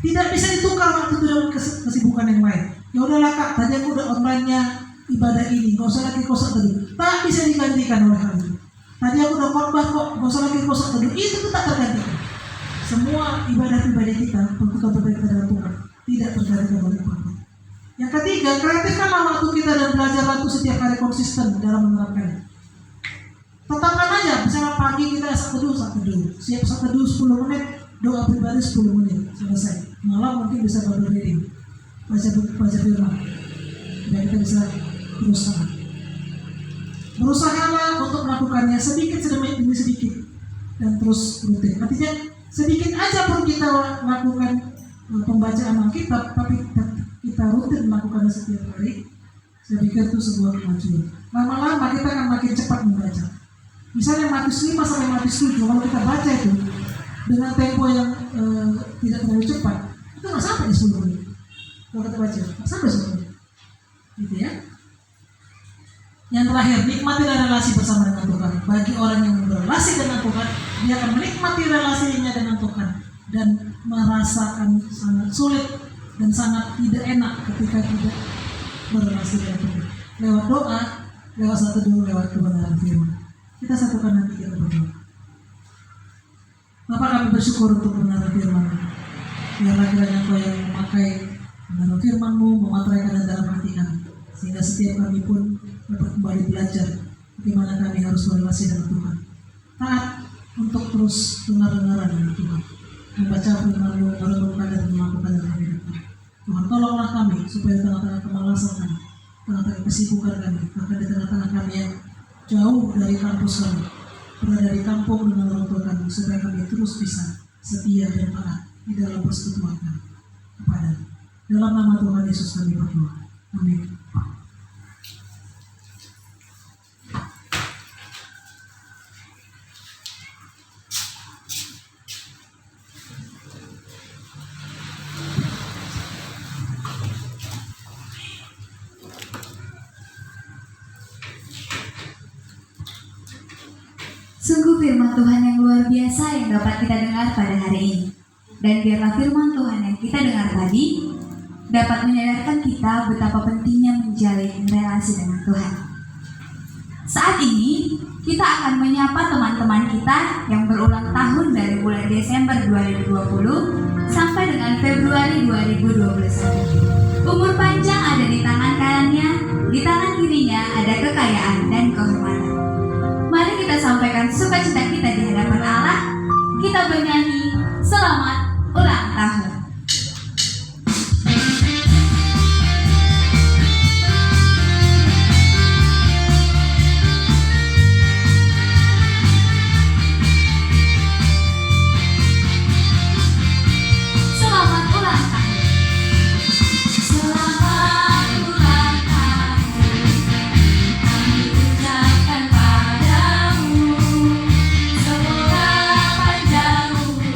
Tidak bisa ditukar waktu itu dengan kesibukan yang lain. Ya udahlah kak, tadi aku udah online-nya ibadah ini, gak usah lagi kosak teduh. Tak bisa digantikan oleh hal itu. Tadi aku udah khotbah kok, gak usah lagi kosak teduh. Itu tak tergantikan. Semua ibadah pribadi kita, perkutuan pribadi kita dengan Tuhan, tidak tergantikan oleh Tuhan. Yang ketiga, kreatifkanlah waktu kita dan belajar waktu setiap hari konsisten dalam menerapkannya. Tetapkan aja, misalnya pagi kita saat teduh, siap saat teduh 10 menit, doa pribadi 10 menit, selesai. Malam mungkin bisa Bible reading, baca firman, dan kita bisa berusahalah untuk melakukannya sedikit demi sedikit dan terus rutin. Artinya sedikit aja pun kita lakukan pembacaan Alkitab, tapi kita rutin melakukannya setiap hari. Saya pikir itu sebuah kemajuan. Lama-lama kita akan makin cepat membaca. Misalnya Matius 5 sampai Matius 7, kalau kita baca itu dengan tempo yang tidak terlalu cepat, itu nggak sampai 10 menit. Kalau kita baca, nggak sampai 10 menit. Gitu ya. Yang terakhir, nikmatilah relasi bersama dengan Tuhan. Bagi orang yang berrelasi dengan Tuhan, dia akan menikmati relasinya dengan Tuhan dan merasakan sangat sulit dan sangat tidak enak ketika tidak berrelasi dengan Tuhan. Lewat doa, lewat satu dulu, lewat kebenaran firman. Kita satukan nanti kita berdoa. Bapak, kami bersyukur untuk kebenaran firman. Biarlah kiranya Kau yang memakai kebenaran firman-Mu, memateraikan dalam hati kami, sehingga setiap kami pun dapat kembali belajar bagaimana kami harus berrelasi dengan Tuhan. Taat untuk terus dengar-dengaran dengan Tuhan, membaca firman-Mu, merenungkan dan melakukan dalam hidup kami. Tuhan, tolonglah kami supaya di tengah-tengah kemalasan kami, tengah-tengah kesibukan kami, bahkan di tengah-tengah kami yang jauh dari kampus kami, berada di kampung dengan orang tua kami, supaya kami terus bisa setia dan taat di dalam persekutuan kami kepada. Dalam nama Tuhan Yesus kami berdoa. Amin. Sungguh firman Tuhan yang luar biasa yang dapat kita dengar pada hari ini. Dan biarlah firman Tuhan yang kita dengar tadi dapat menyadarkan kita betapa pentingnya menjalin relasi dengan Tuhan. Saat ini kita akan menyapa teman-teman kita yang berulang tahun dari bulan Desember 2020 sampai dengan Februari 2021. Umur panjang ada di tangan kanannya, di tangan kirinya ada kekayaan dan kehormatan. Mari kita sampaikan sukacita kita di hadapan Allah. Kita bernyanyi selamat ulang tahun. Selamat ulang tahun. Selamat ulang tahun. Kami ucapkan padamu, semoga panjang umur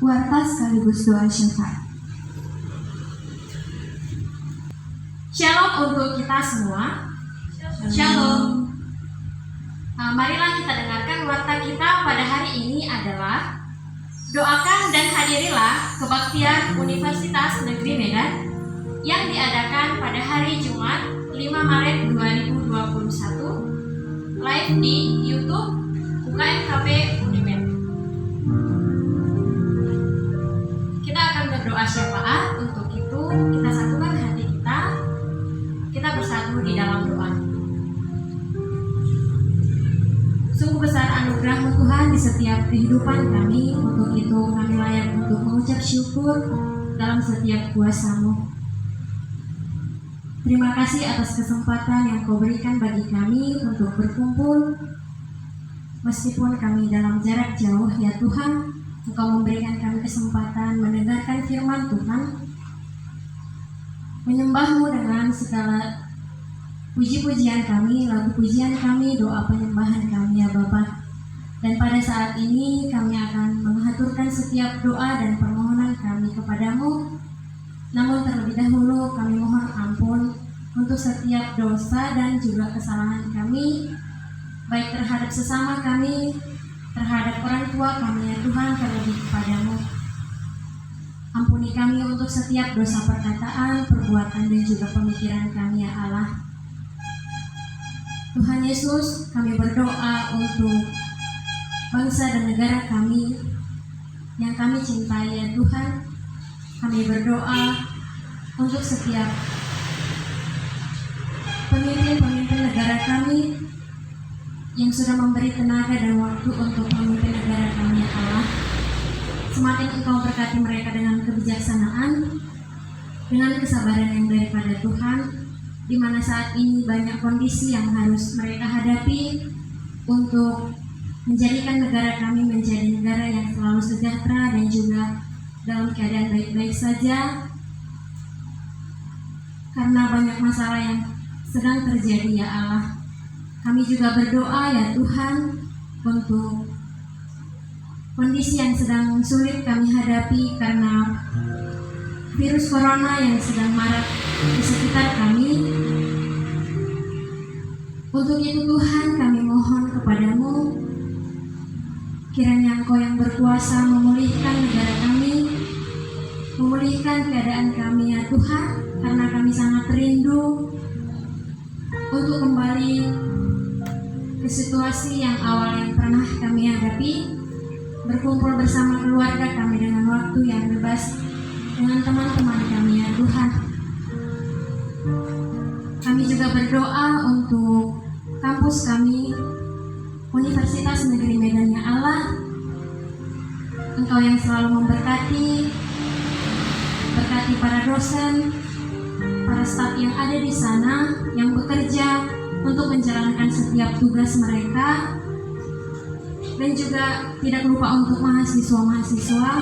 Warta sekaligus doa syafaat. Shalom untuk kita semua. Shalom. Marilah kita dengarkan warta kita pada hari ini adalah doakan dan hadirilah kebaktian Universitas Negeri Medan yang diadakan pada hari Jumat 5 Maret 2021 live di YouTube UKMKP Unimed. Kita akan berdoa syafaat. Untuk itu kita satukan hati kita bersatu di dalam doa. Sungguh besar anugerah-Mu Tuhan di setiap kehidupan kami. Untuk itu kami layak untuk mengucap syukur dalam setiap kuasa-Mu. Terima kasih atas kesempatan yang Kau berikan bagi kami untuk berkumpul. Meskipun kami dalam jarak jauh, ya Tuhan, Engkau memberikan kami kesempatan mendengarkan firman Tuhan, menyembah-Mu dengan segala puji-pujian kami, lagu pujian kami, doa penyembahan kami, ya Bapa. Dan pada saat ini kami akan mengaturkan setiap doa dan permohonan kami kepadamu. Namun terlebih dahulu kami mohon ampun untuk setiap dosa dan juga kesalahan kami, baik terhadap sesama kami, terhadap orang tua kami, ya Tuhan, terlebih kepadamu. Ampuni kami untuk setiap dosa perkataan, perbuatan, dan juga pemikiran kami, ya Allah. Tuhan Yesus, kami berdoa untuk bangsa dan negara kami yang kami cintai, ya Tuhan. Kami berdoa untuk setiap pemimpin-pemimpin negara kami yang sudah memberi tenaga dan waktu untuk memimpin negara kami, ya Allah. Semakin Engkau berkati mereka dengan kebijaksanaan, dengan kesabaran yang daripada Tuhan, di mana saat ini banyak kondisi yang harus mereka hadapi untuk menjadikan negara kami menjadi negara yang selalu sejahtera dan juga dalam keadaan baik-baik saja, karena banyak masalah yang sedang terjadi, ya Allah. Kami juga berdoa, ya Tuhan, untuk kondisi yang sedang sulit kami hadapi karena virus corona yang sedang marak di sekitar kami. Untuk itu Tuhan, kami mohon kepadamu, kiranya Engkau yang berkuasa memulihkan negara kami, memulihkan keadaan kami, ya Tuhan, karena kami sangat rindu untuk kembali ke situasi yang awal yang pernah kami hadapi, berkumpul bersama keluarga kami dengan waktu yang bebas dengan teman-teman kami, ya Tuhan. Kami juga berdoa untuk kampus kami, Universitas Negeri Medan, ya Allah. Engkau yang selalu memberkati, berkati para dosen, para staf yang ada di sana, yang bekerja untuk menjalankan setiap tugas mereka, dan juga tidak lupa untuk mahasiswa-mahasiswa.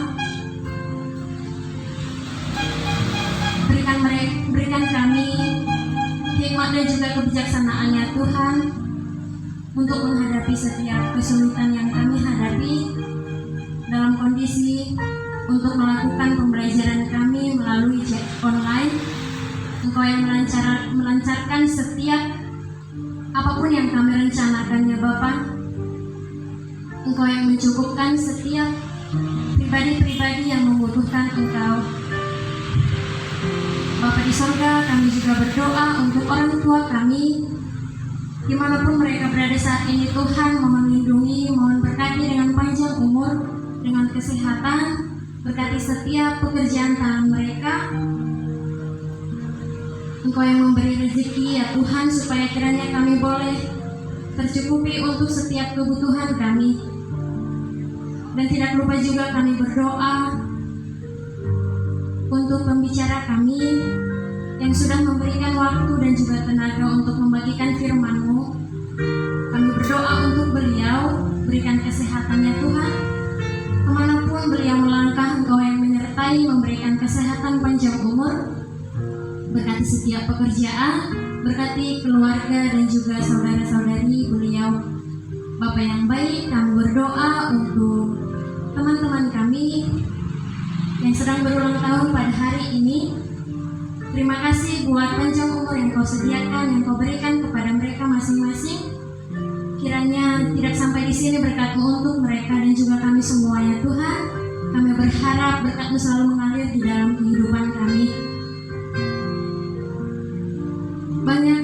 Berikan kami hikmat dan juga kebijaksanaan, ya Tuhan, untuk menghadapi setiap kesulitan yang kami hadapi dalam kondisi untuk melakukan pembelajaran kami melalui chat online. Engkau yang melancarkan setiap apapun yang kami rencanakan, ya Bapa. Engkau yang mencukupkan setiap pribadi-pribadi yang membutuhkan Engkau. Bapa di sorga, kami juga berdoa untuk orang tua kami, dimanapun mereka berada saat ini. Tuhan, mohon lindungi, mohon berkati dengan panjang umur, dengan kesehatan, berkati setiap pekerjaan tangan mereka. Engkau yang memberi rezeki, ya Tuhan, supaya kiranya kami boleh tercukupi untuk setiap kebutuhan kami. Dan tidak lupa juga kami berdoa untuk pembicara kami yang sudah memberikan waktu dan juga tenaga untuk membagikan firman-Mu. Kami berdoa untuk beliau, berikan kesehatannya Tuhan. Kemanapun beliau melangkah, Engkau yang menyertai, memberikan kesehatan panjang umur. Berkati setiap pekerjaan, berkati keluarga dan juga saudara-saudari beliau. Bapa yang baik, kami berdoa untuk teman-teman kami sedang berulang tahun pada hari ini. Terima kasih buat panjang umur yang Kau sediakan, yang Kau berikan kepada mereka masing-masing. Kiranya tidak sampai di sini berkat-Mu untuk mereka dan juga kami semua ya Tuhan. Kami berharap berkat-Mu selalu mengalir di dalam kehidupan kami. Banyak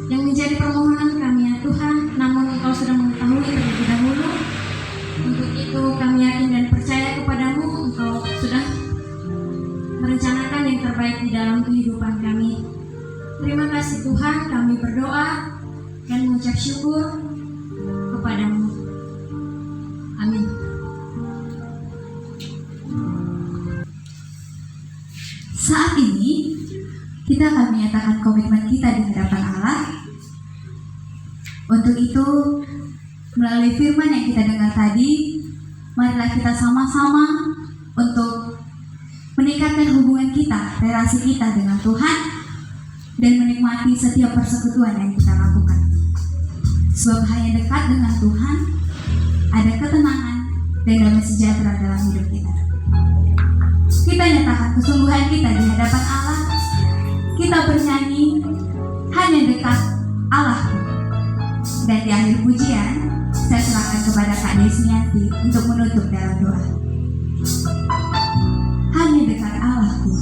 yang menjadi permohonan kami ya Tuhan, namun Engkau sudah mengetahui terlebih dahulu. Untuk itu kami yakin dan percaya kepada-Mu, Engkau sudah merencanakan yang terbaik di dalam kehidupan kami. Terima kasih Tuhan, kami berdoa dan mengucap syukur kepada-Mu. Amin. Saat ini kita akan menyatakan komitmen kita di hadapan Allah. Untuk itu, melalui firman yang kita dengar tadi, marilah kita sama-sama untuk meningkatkan hubungan kita, relasi kita dengan Tuhan, dan menikmati setiap persekutuan yang kita lakukan. Sebab hanya dekat dengan Tuhan, ada ketenangan dan damai sejahtera dalam hidup kita. Kita nyatakan kesungguhan kita di hadapan Allah. Kita bernyanyi hanya dekat Allah. Dan di akhir pujian, saya serahkan kepada Kak Desnianti untuk menutup dalam doa. Hanya dekat Allahku.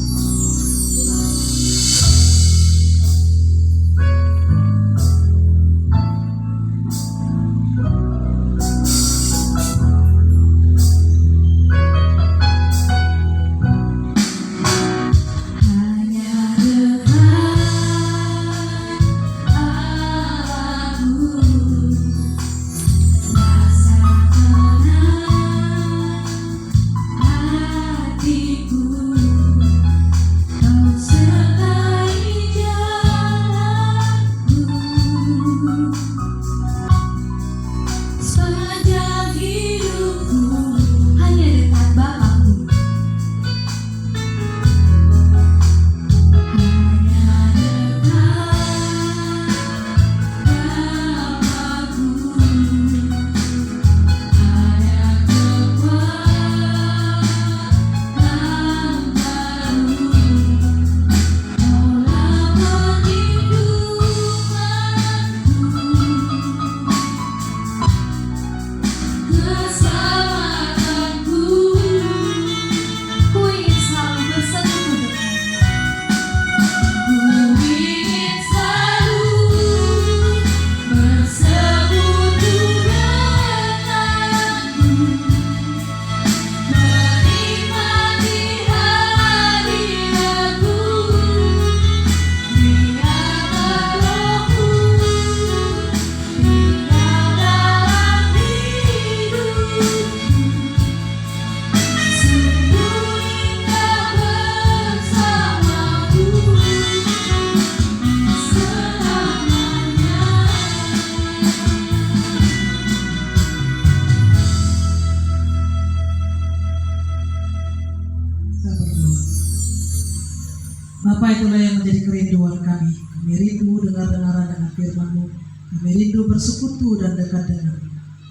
Bapa, itulah yang menjadi kerinduan kami. Kami rindu dengar-dengaran dengan firman-Mu. Kami rindu bersekutu dan dekat dengan.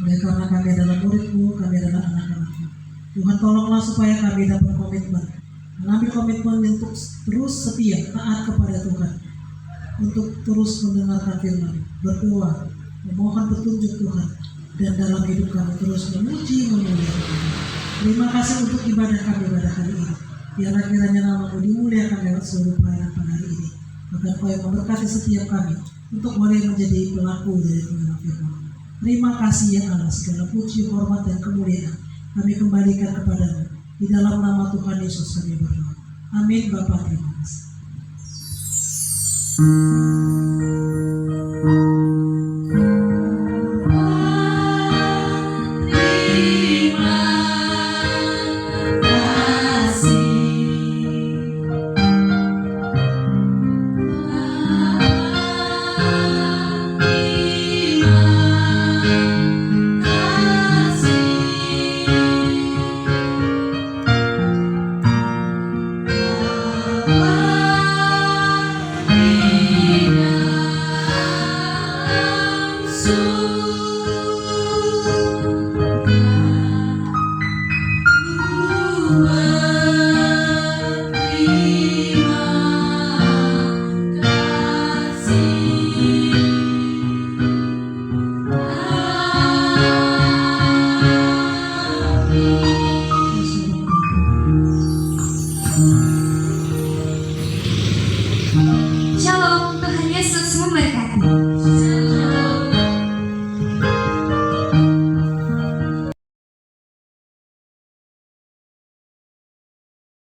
Oleh karena kami adalah murid-Mu, kami adalah anak-anak-Mu. Tuhan, tolonglah supaya kami dapat komitmen, mengambil komitmen untuk terus setia, taat kepada Tuhan, untuk terus mendengarkan firman, berdoa, memohon petunjuk Tuhan, dan dalam hidup kami terus memuji, memuliakan Tuhan. Terima kasih untuk ibadah kami pada hari ini. Biarlah kiranya nama-Mu dimuliakan lewat seluruh pelayanan pada hari ini. Bahkan Kau yang memberkati setiap kami untuk boleh menjadi pelaku dari pengenalan firman. Terima kasih ya Allah, segala puji, hormat, dan kemuliaan kami kembalikan kepada-Mu. Di dalam nama Tuhan Yesus kami berdoa. Amin. Bapa, terima kasih.